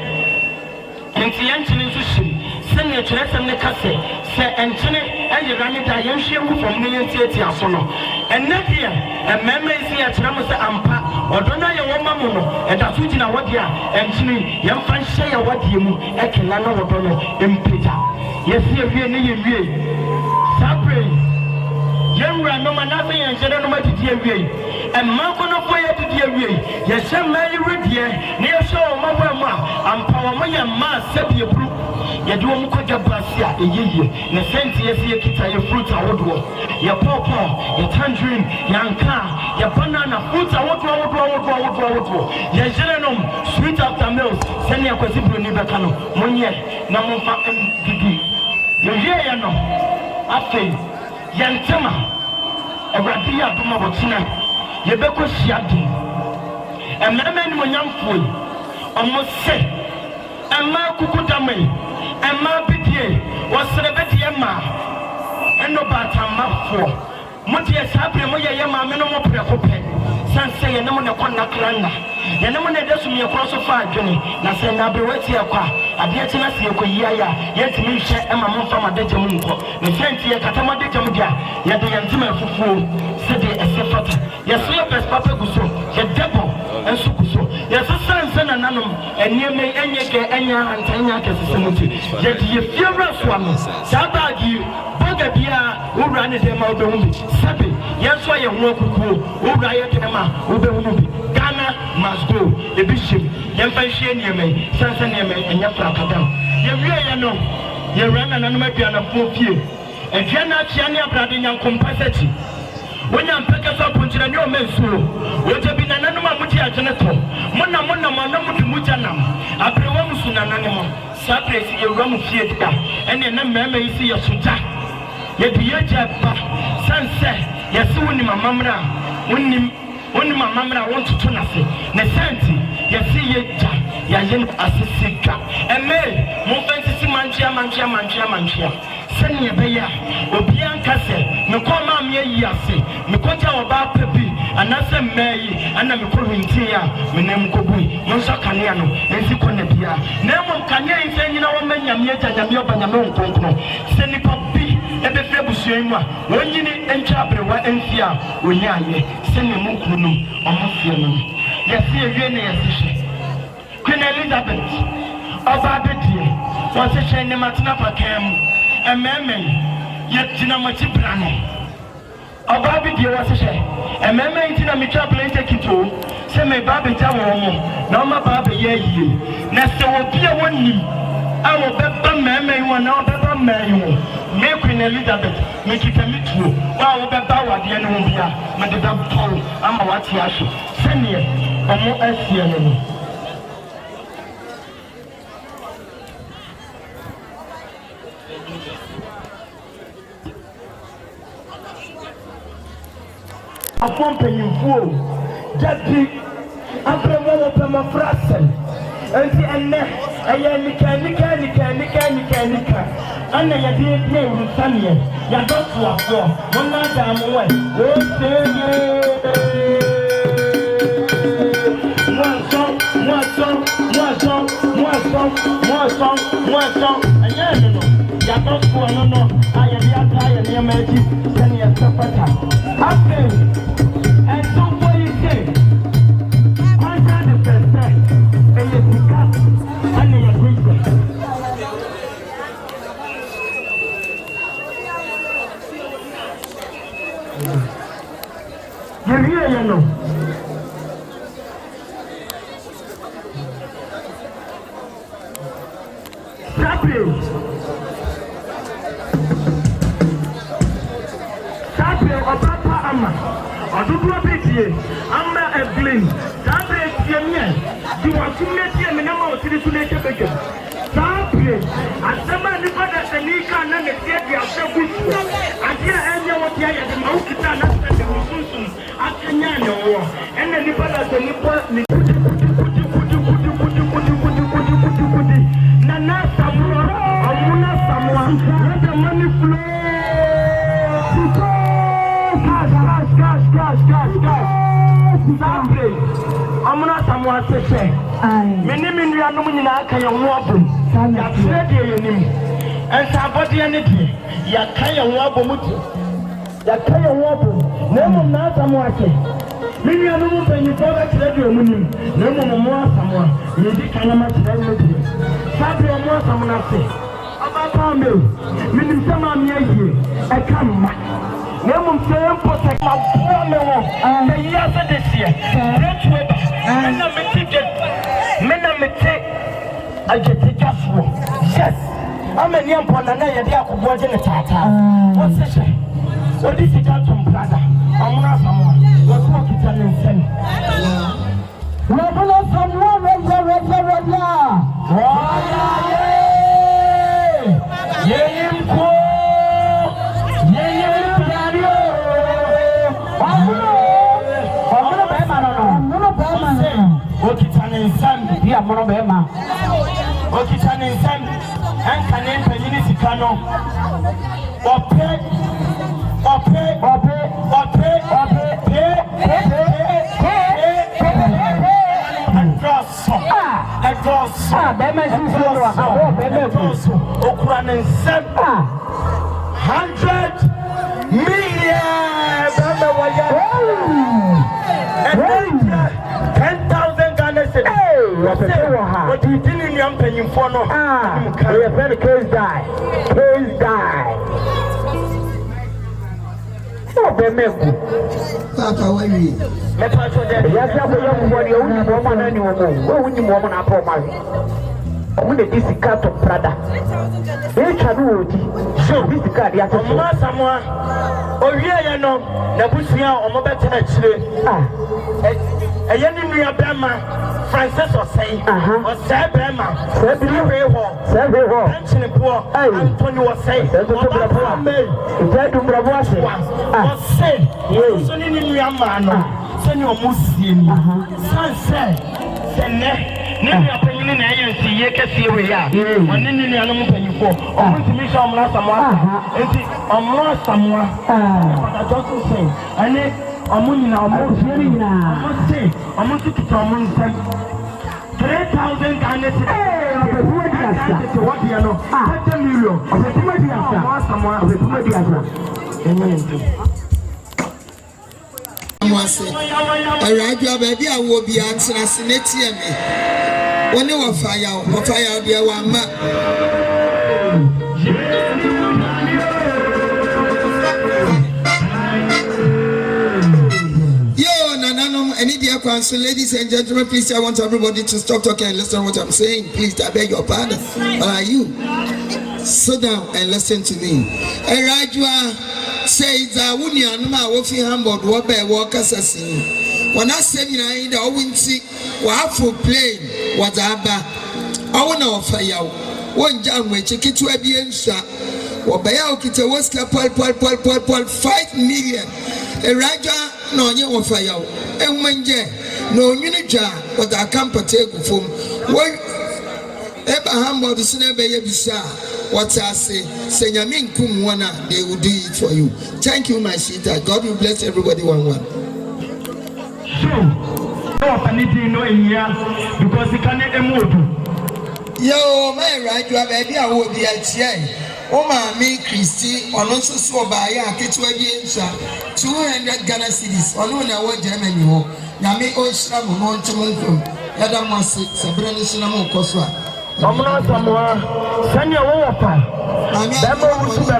enti yanchine so shiri sene kyerɛsɛm ne kase sɛ enchine ayira ne da yɛhwe mu fam ne yɛntiati aso no enne deɛ emmɛmɛ isi ya kyerɛ mo sɛ ampa ɔdɔ na yɛ wɔma mo no ɛda so gyina wɔde a enchine yɛmfa nhyɛ yɛ wɔde mu ɛkena na wɔdɔ no empagya yɛsi ewie ne yɛwie sabre yɛwura noma na sɛ yɛnhyɛdɛ noma didi ewie emma kono fo yɛ didi ewie yɛhyɛ mma yiredie ne yɛhyɛ wɔn mabɔ mu a ampa wɔn yɛ mma sɛbi eburu yɛde wɔn kɔgya brasi a eyeye ne sɛnti yɛsi yɛkita yɛ fruit ahodoɔ yɛ pɔpɔ yɛ tangerine yɛ anka yɛ banana fruit ahodoɔ yɛhyɛdɛ nom sweet after meals sɛne yɛkwasi buroni bɛka no monyɛ na momfa didi yɛwie yɛ no afei yɛntema awurade yɛ adom a wɔtena yɛbɛkɔ hyiade mmarima animonyamfoɔ ɔmo se ɛma kukudamai ɛma bidie wɔsere bɛdeɛ ma ɛno baatamafoɔ modeɛ saa bere mo yɛyɛ maame no mo prɛko pɛ sanse yɛne mo ne kɔnna kranga yɛne mo ne da sum yɛkorɔ so fa adwene na sɛ na bere wati ɛkɔ a adeɛ kyena sɛ yɛkɔyi ayɛ a yɛntumi nhwɛ ɛma momfa madagya mu nkɔ ne sɛnti yɛkata madagya mu deɛ a yɛde yɛntema afufuo sɛdeɛ ɛsɛ fata yɛso yɛ bɛs papa gu so yɛdɛbɔ ɛnso gu so yɛsesa nsɛ nananom ɛnneɛma ɛnyɛ kɛ ɛnyɛ ahanta ɛnyɛ akɛsesɛ mu nti yɛde yɛfie wura soa no saa baagi boga biara wowura ne dɛma wobɛhu bi sɛbe yɛnso ayɛ ho akukuo wowura yɛ dɛma wobɛhu bi Ghana must go yɛmfa nieme sansa nieme enya prakadam yɛwie yɛ no yɛwura na nanoma aduana fo fie aduana akyia ne abrade nyankompasati wonya mpeke so ponkyerɛ ne o mensuo woje bi na nanoma muti agyene to mona mona muti mujanam abrewa musuna nanemo sapresi yɛwura mu fie da ɛne na mmɛma yi si yɛsoja yɛdi yɛgya ba sanse yɛsi woni mamamra woni mamamra wontoto nase ne senti yɛsi yɛgya yɛyen asisika ɛmɛ mo fɛntisi manchia sɛne yɛbɛyɛ a obi anka sɛ mekɔma me ayi ase mekɔgya wɔba pa bi anasɛ mmaa yi ana mekɔhwentin a menam kɔbui monhwɛ kanea no ɛnsi kɔ na bia na mmom kanea yi sɛ nyina wɔma nyame agya nyame ɔba nyame nkonkron sɛ nipa bi ɛbɛfiri abusua yi mu a wɔnyini ntwa aberewa ɛmfi a ɔnyɛ ayɛ sɛne mu kuro no ɔmo fie no yɛse awie ne yɛse hwɛ Queen Elizabeth ɔba abɛdie wɔse hwɛ ne matena pakaa mu ɛmɛmɛ yɛgyina mɔkyi bra no ɔbaa bi die wɔ sehwɛ ɛmɛmɛ yi ntina metwa plane ticket o sɛ meba abɛgya wɔn mo na ɔma baa bɛyɛ ayie na sɛ wɔbi a wɔnnim a wɔbɛba mɛmɛ yi wɔ na wɔbɛba mmaa yi wɔ me Queen Elizabeth mekita me tuo wɔ a wɔbɛba awadeɛ no ho bia mede bɛbɔw ama wate ahwe sɛneɛ ɔmo asie no no afɔm panyinfuo jadi abrɛmɔ wɔ pɛmɔ frasɛn enti ɛnɛ ɛyɛ nika ɛnna yɛde edi ewusaneɛ yɛdɔ soafoɔ wɔn ada mo wɛ wɔsɛɛ moasɔn ɛnyɛ ɛno no yɛdɔ soɔ no no a yɛde ata yɛ nneɛma akyi sɛneɛ sɛpɛta afei ɛntomfo yi se 100% ɛyɛ sika ɛne yɛde yɛ yɛwie yɛ no Sabre Obapa ama Odudu Abetie ama Evelyn Sabre Tiemie di wasumne tie me na ma otiri su na kebeke Sabre asema ni fada senika na ne tie di asegu adia enye wo tie ya de ma ukita na se de musunsun akenya ne wo enne ni fada senika ni Nana Samuel Amuna Samuel let the money flow Sabre Amuna Samuel Seche meni minua no nyina aka ye ho abom ya tire de yenim ensa abode ne de ya kan ye ho abom ti ya kan ye ho abom na mo na Samuel se minua no mo panyi fo ba tire de omunim na mo mo Samuel ye di kan ma tire ne de Sabre Amuna Samuel se Obapa me minim sama me aye e kan ma na mo se protect ma bo me wo e ya se de sie retweba na me ticket mena mete ajetikafo yes amani ampona na yede akoboje ne tata wose hwe odi sika tom brada amuna samu wo kita ne nsem wabula samu reza yeyimko piano amuna be ma Okitane nsam bia mono bema okitane nsam anka ne mpanyini sika no ope adoso bema sisi ro abo bema adoso okura ne nsam 100 million bema waya 10,000 Ghana cedis. What you didn't in young penny for no. We have very case die. Oh, Bemeku. Papa, where are you? Let us go there. Yes, I will have one woman and you will win woman up for money. I'm going to this cat of Prada. They can do it. So, this card, you have to someone. Oh, yeah, you know, Nabusia or Mobile. A young Bama, Francis or say, or Sabama, Sabri, pension poor, Antonio was saying, Bravo, was said, yes, in your man, Senor Muslim, Sunset, Sene. Nini opinion in agency ye kesi we ya oni nini anu mpanyifo omo ntimi sha omra samwa enti omra samwa I just say ane omo nyina omo seri nyina omo say omo tutu omo nsem 3,000 Ghana cedis what you know 30 million obetuma diasa samwa obetuma diasa enye Mwase Arabia baby I will be answering sineti me when you were fire dear one ma yo nanano any dear council ladies and gentlemen please I want everybody to stop talking and listen to what I'm saying please I beg your pardon are you sit down and listen to me Arabia says that when you are not working Hamburg, what by workers are saying. When I say you know, I won't see what for plane, what Abba. I want to offer you one jam which you get to a BM what by our kit was 5 million. A Raja no you offer you. And when you no unija, what I can't partake from what Abraham was never bisa. What I say Yamin Kumwana, they will do it for you. Thank you, my sister. God will bless everybody one. No in here because he can't move. Yo, my right, you have baby, I will be at here. Oh, my Christy, on also saw by a kit 200 Ghana cedis, or no, now what Germany, Yami Osham, Montamonco, Adamasi, Sabrina Sinamo Koswa. Omna Samoa, send your water. Bemo Suba,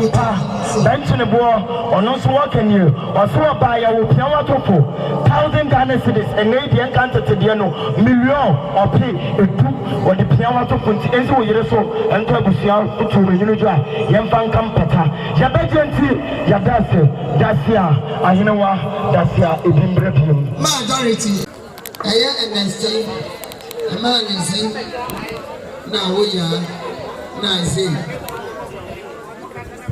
bench in the board, or not walking you, or so by your piano topo, 1,000 Ghana cedis, and maybe encountered to the million or pay a 2 or the piano topo, and so you're so, and to Busia to Renuja, Yampan Campata, Yabajanti, Yadasi, Dacia, and you know what, Dacia, it in Brepium. Majority, and then say, Emena Ninsin. Now we are now say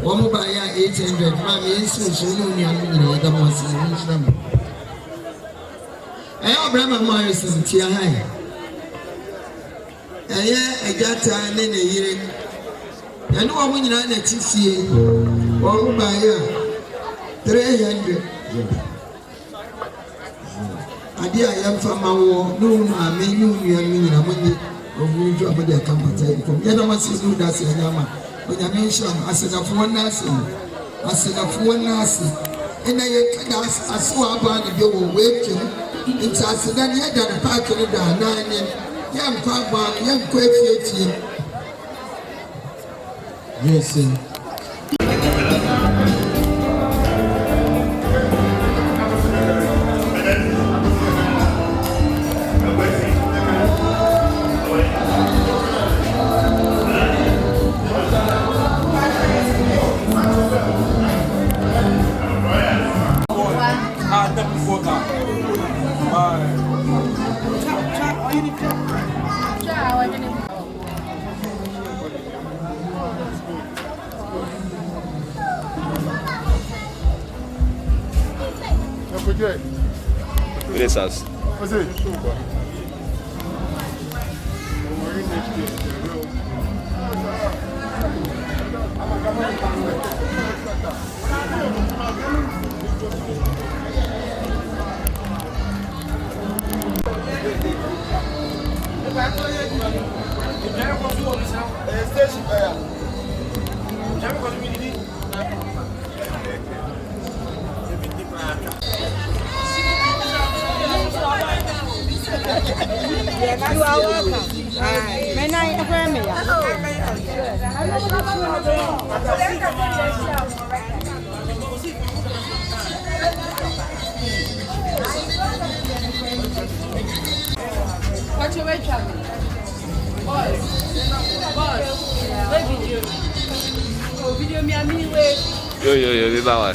one by 800 Maame Ninsin so no ni anu ni other ones in Islam. Abraham Morris is tia high. Agata ne ne yire. Enu wo nyina na tifie. One by 300. Ade ayam fama wo no Maame nu nyina monye. We do about the campaign from Yadamasi do that's a yama. When I mention, I said of one nasi, I said of one nasi, and I saw about the bill waking. It's as then you had a pack of the 9 young papa, young quick 18. Yes, sir. Graças. You are welcome. When I affirm me, Yo, we bawa.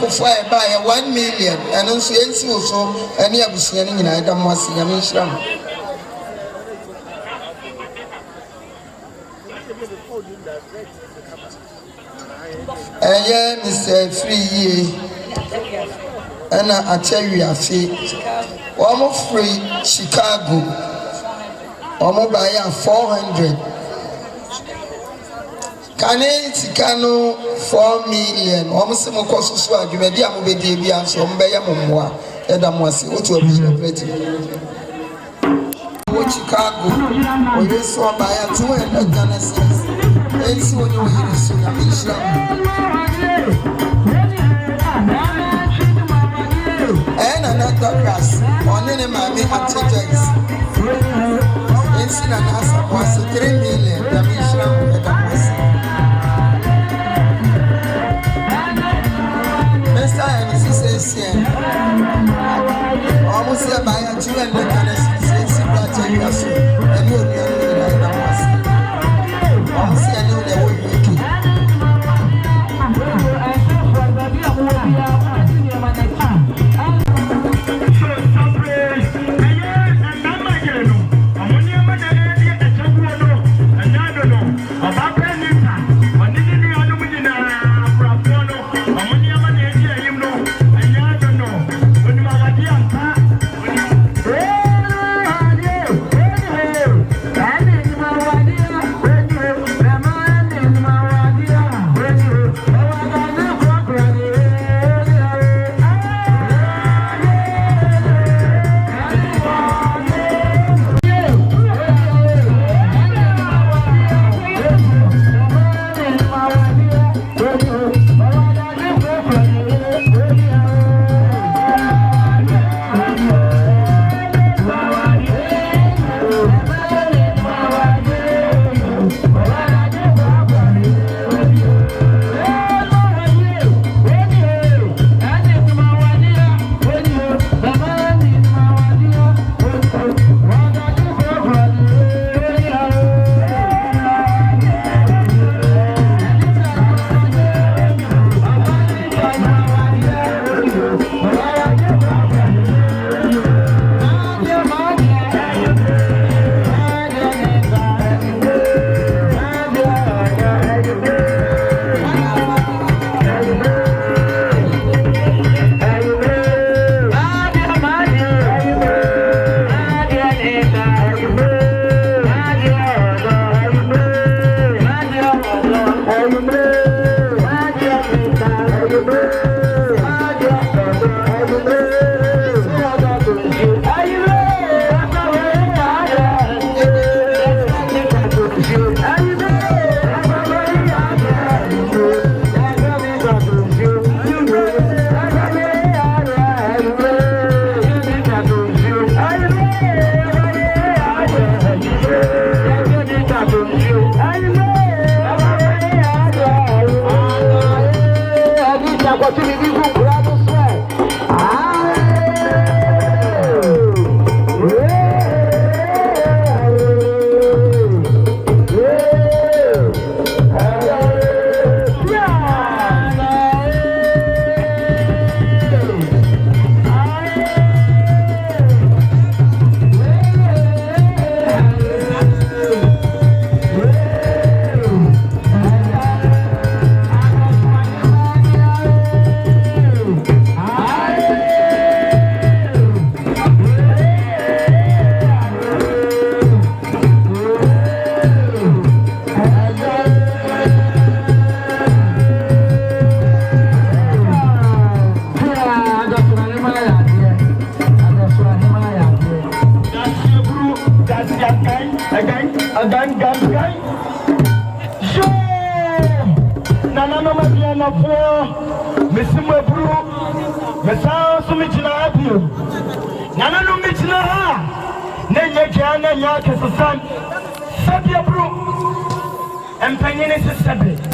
For 1 million and also any of the in I don't want to see Mr. Free and I tell you, I feel almost free Chicago, almost by 400. Kano 4 million. Almost some cost swag. You may be able to be a so Mbayamua, Edamwasi, what you are Chicago, or you saw by a 200 Genesis. And so you will see and another grass on any Maame Ninsin. Incident as was 3 million. Almost by a 200 Genesis, and you almost I know they will be. But you need to grab a sweat.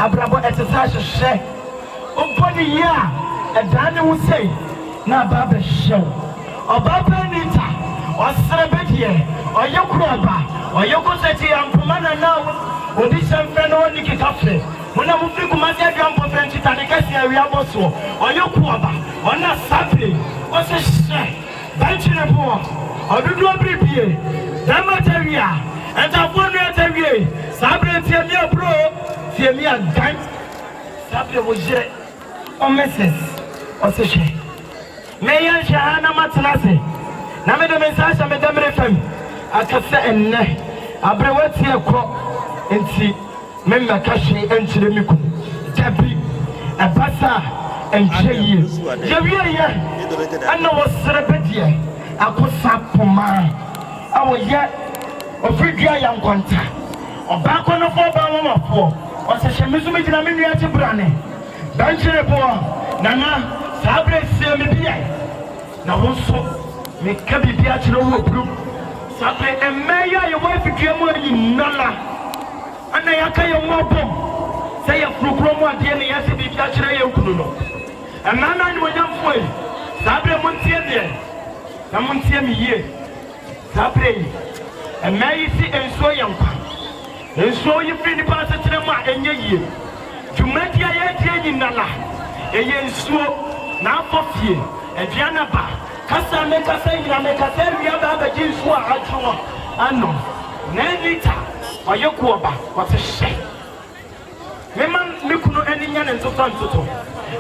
Abrabo exercise share. Obody ya, a Daniel will say, na Baba show. Obaapanyin or Celebrity, or Yokuaba, or Yokoseti and Pumana now, or this and friend or Niki Cafe. When I will think Kumasi Grand Prophet and the Cassia Riaboso, or Yokuaba, or not Sapi, what's a share? Benching a poor, or do not be here. Damateria, and I wonder at every Sabre Tia Bro. Fear me a gang. Sabre was yet on Mrs. Osisha. Mayan Shahana Matanasi. Name the message of Madame Refem. I can say and I bring what here crop and see Member Kashi and Chilimiku. Jabri, a Bassa and Jay. Jabria, I know what's Celebrity. I could sap for mine. I was yet a free guy young contact. Or back on the 4x1 Osisha Mizumi na mimi ya Brane. Banchire po nana Sabre se me bia. Na wonso me ka bibia chiro wo bru. Sabre emeya ye wa fikia mu anyi nala. Ana yaka ye mo bom. Say ya frukro mu ade ne ya se bibia chira ye kunu no. Nana ni wonyamfo yi. Sabre mo ntie de. Na mo ntie mi ye. Sabre yi. Emeyi si enso yankwa. And so you bring the pastor to the mark and ye. To make your head in Nala, a yen slow, now for fear, and Janaba, Cassa make a say, I make a say, we have a jeans who are actual. I know. Nelita, or Yokuaba, what a shame. Women look no any yan and to turn to.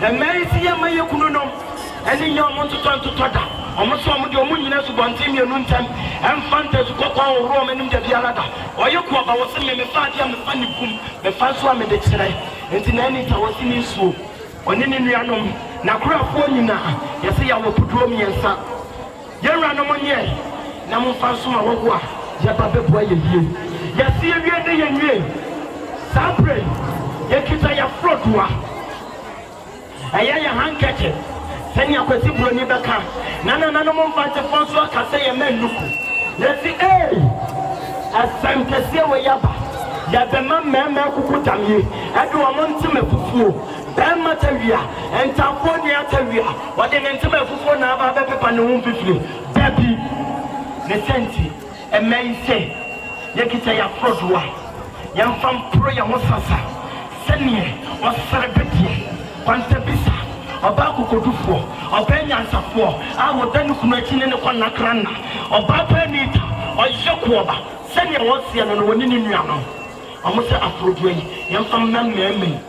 And Mary see a Mayokuno, any young want to turn to Tada. Almost some of your moonliness to continue noon time and Fanta to go on Rome and the Dialada. Or you come about what's in the Fatia and the funny boom, the first one in the Chile, and in any tower in so. On any Rianum, Nakura Fonina, you see, I will put Romy and Sa. Yeranum, ye, Namu Fansuma Wagua, Yababe boy, you. You see, a day and ye. Sabre, Yakita ya Frotua. I am your handkerchief. Send your question to Nibaka. Nana mo fight a François Cassay and men look. Let's see, as Sam Cassia Yaba. Yabama Mamma Kukutami, I do a monthly fufu, Bam Materia, and Tamponia Teria, what an intimate fufu now, Pepano 50. Baby, Nesenti, and May say, Yakita Frodua, young from Proya Mosasa, send me, was Celebrity, Quantabisa. Obaku kodufo obenya nsafo a wodanu kunakine ne kwana krana Obaapanyin oyekoba sene wosia no woni ne nuano omose afrodwe yemfam na mmemme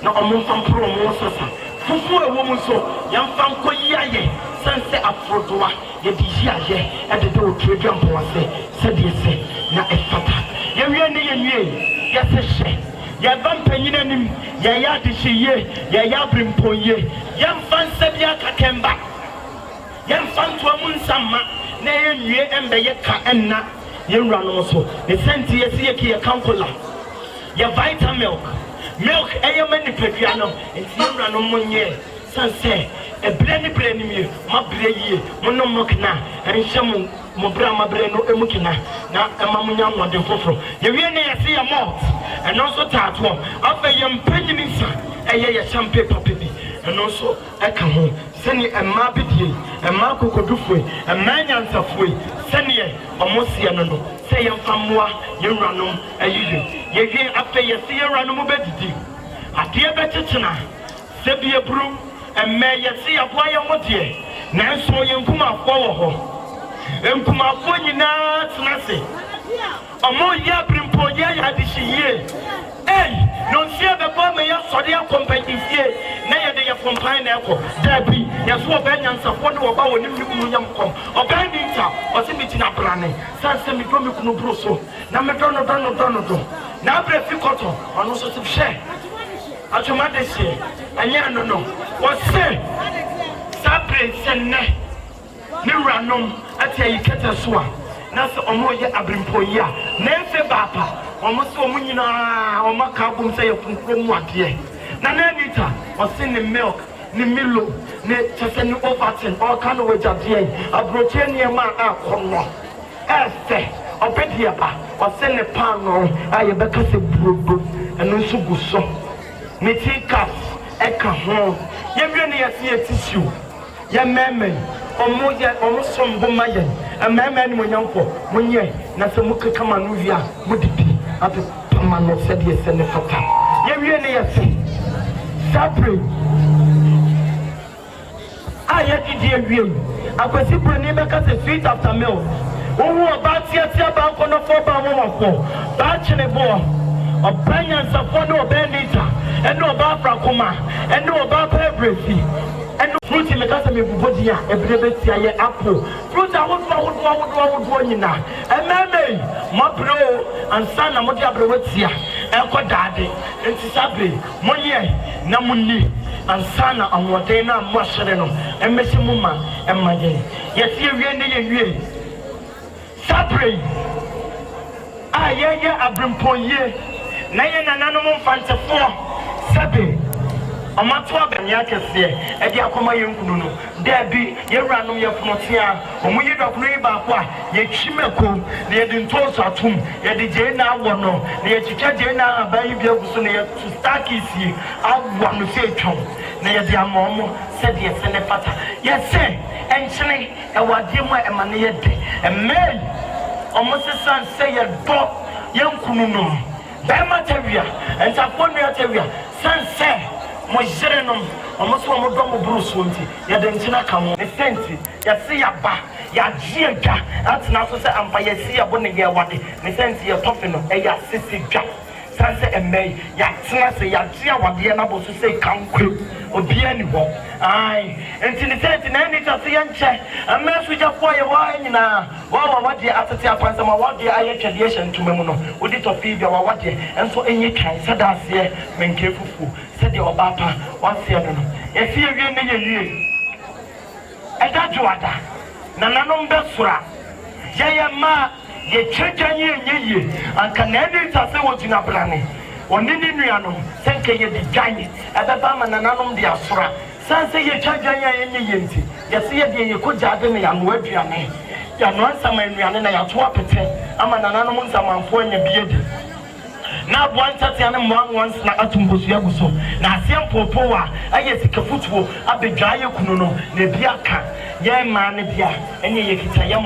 na omfam pro mo sasa fufu ewo mu so yemfam koyiaye sense afrodwa ye dijiaye edede otredwa mpwase sede se na efata yewie ne yenwie yesehye Yabampanyin anim ya dishiye ya brimponye yamfan sabia kakemba yamfan to amunsama na yenwie embeye ka enna yenwra no so the senti yesi yeki ya kankola ya vitamin milk eyema ni pedua no enti yenwra no monye sanse ebreni mi mabre yie mono mokna enhyem mo bra mabre no emukina na emamunya nwode foforo yewie ne yesi ya malt and also tattoo afa yempanyinisa eye ya champagne papi and also Ekaho, sending a mabidi, a Marco Kodufwe, a man answerfui, sending a Mosiano, say a famwa, you ranum, a usual. You hear after you see a ranum beddi. A dear Bettina, Sebia broom, and may you see a boy and what ye. Nanso Yankuma for and Kuma for you now, Snassi. A more yaprimpo ya this year. Hey, non sia the bomb, ya sodia company here. Nay, they are from Pineapple. Debbie, yes, what Banyans of one about when you young come. Or Bandita, or Simitina Brane, San Semikomic Brusso, Namadonna. Now, Breficoto, or no sort of share. Automatically, and ya no. What say? Sabre Senne, Niranum, I tell you, Catasua. Nasa omoya abrimpoya nefe bapa omoso omunyina omakabum say okunkum wadie na nanita osin ni milk ni milo ne chese ni overton all kind of wejadie abroche ni ma akono efe obedia ba osin ni pan no ayebeka se brodo enu nso guso ni tikas eka ho yemwe ne yesi tissue ye meme omusom bomayen amama ni monyanko monye na se mukeka no wia mudidi ate pamano se de se ne fata ye wie ne yesi sabre aya didi ewie akwasi broni beka se sweet after meal owu oba tia ba kono fo ba mo ba chine bo obanyan safo no obendita eno oba afrakoma eno oba pebresi and fruit in the Castle of Bodia, a brevetia apple. Fruit I would you now. And Mammy, Mopro, and Son of Modia Brevetia, Elko Daddy, and Tisabi, Moye, Namuni, and Sana and Wadena, Mashareno, and Messimuma, and Maye. Yes, you really. Sabri. Ah, yeah, I bring Poye. Nayan and animal fancy for Sabi. Amatwa banyake se e dia akoma yenkunu no da bi ye wranum ye fnotia omuyi dokno iba kwa ye twimako na ye dintoso atum ye de je na awo no na ye chicha je na abai bi aguso na ye stakisi awo no se twon na ye de amomo se de se ne fata ye se enchene e wade mu e mane ye de e mei omosesan se ye do yenkunu no ba matawia entafonu atawia san se mo jerenom omoso mo do mo bruso nti ya de ntina ka mo ne senti ya se ya ba ya jiega atina so se ampa ya si ya bo ne ye wade ne senti ya tofe no e ya sisi dwa sanse emei ya tina se ya jia wade na bo so se kankwe obi ani ho ai enti ne senti na ni ta se ya nche amesu ja fo ye wa nyina wa wade atete apansa ma wade aye twede hye ntuma mu no odi tofi bia wa wade enso enye twan sada se menke fufu de Obapa what's here no if you wie ne ye eda juada na nanom besura ye ma ye twedwanye ye anka na edi tase wojina brane onini nuanom senke ye di ganye ebeba ma na nanom de asura sanse ye twedwanye ye nti ye se ye de ye kojade ne ya no aduane ya no ansama nuane na ya to apete ama na nanom nsamanfo anya biedi na bwanta ne once na atumbosu yaguso na asem popowa aye sikafutuo abedwaye kunu no na bia ka ye ma ne bia enye ye kitayam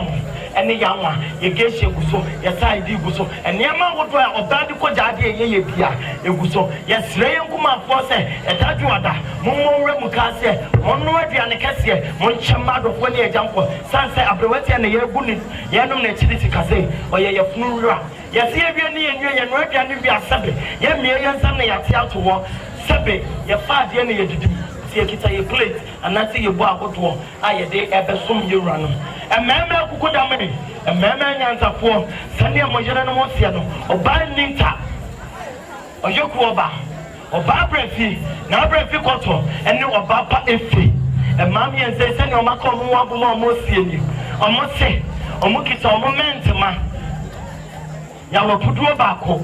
ene yanwa ye geshe guso ye side guso ene ma wodo a obade ko jade ye bia eguso ye sire ye nkuma afo se edajuada mommonwe mukase monno aduane kase monchema do fo ne ejampo sanse abrewati ne ye guni ye nom na chiriti kase oye ye funura yes ye bi ne ye no aduane bi asabe ye mie ye nsam na yate ato sebe ye faade ye ne ye didi tie kita ye plate anati ye bo akoto aye de ebesom ye wura no emema kukoda me emema nyansafo sane amojere no mosia no oba ninta oyoku oba brefi na brefi koto ene oba pa efi emam ye nse sane o maka omo aboma mosie ni omo se omo kita omo mentema ya wapuduo baako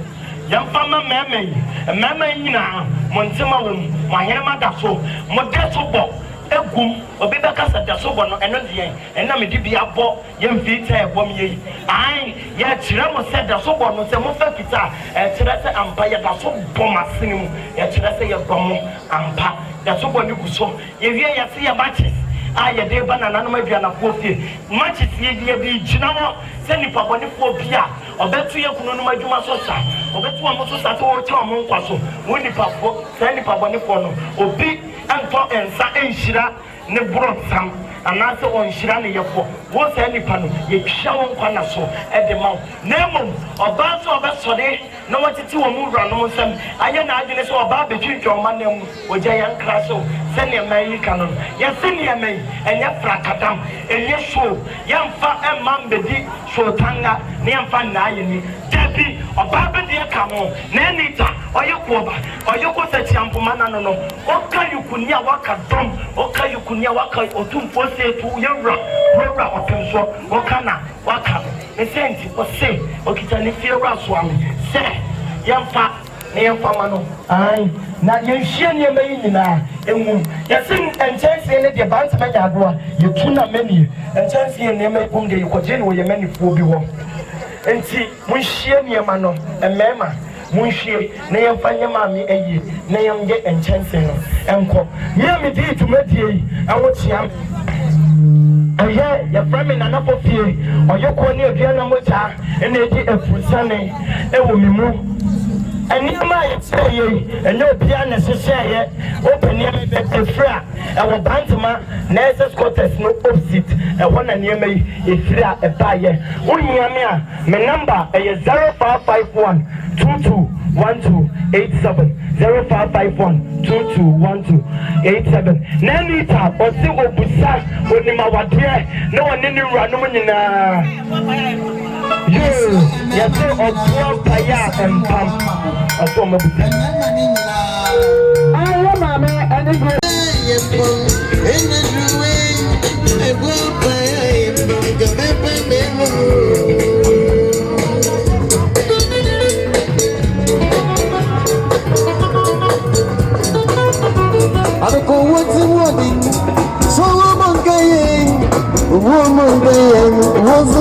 yamfama meme nyina montema wom mahema da so modeso bo egum obi beka sa da so bo no eno de en na me di bia bo ye mfi ta e bom ye ai ya kire mo se da so bo no se mo fa kita kire se ampa ya da so bo masini mu ya kire se ye bom ampa da so bo ni guso ye wie ya se ya matches aye de banana no maduana fofie matches ye bi gina mo se ni paboni fo bia obetu ye kunu no madwuma so sa obetu am so sa to o cha mo nkwaso woni pafo se ni paboni fo no obi anto ensa enhira ne bro sam anase on hira ne yefo wo se ni pa no ye twa won kwa na so e de ma nemo oba so obesode no watiti wo mu wura no nsam aye na adwene so oba betwitwa ma nem oja yan kraso se ne mai kanon ye se ne mai enye frakadam enye show yamfa emma mbedi show tanga ne yamfa na aye ni dabi oba be de ka mo na nita oyekwoba oyekwo se chiampoma na no oka yukunia waka dom oka yukunia waka otumfo se tu yewra wura otumso oka na waka esenti ose okita ni fiera so ami se yamfa ne yamfa mano ai na yenhie ne mai nyina emu yesin enchanse ne de bant ma nyadoa yetuna mani enchanse ne mai kum de yikoje ne wo yemani fo bi ho enti munhie ne ma no emema munhie ne yamfa nyama mi ayi ne yamge enchanse no enko me di tumadie awo tiam oye ya frame na napo fie oyeko ni aduana mocha ene edi efusane ewo mimu enima yeye enye obia na seseye openia be efra ewo bantama na ese scotters no opposite ewo na niema efra ebaye unyame a me number eye 0551 221287 0551221287 nanita osi obusa onima wadre na woni ni wura no nyina ya so obuo paya empam aso mo busa ayo mama ani go woman going, was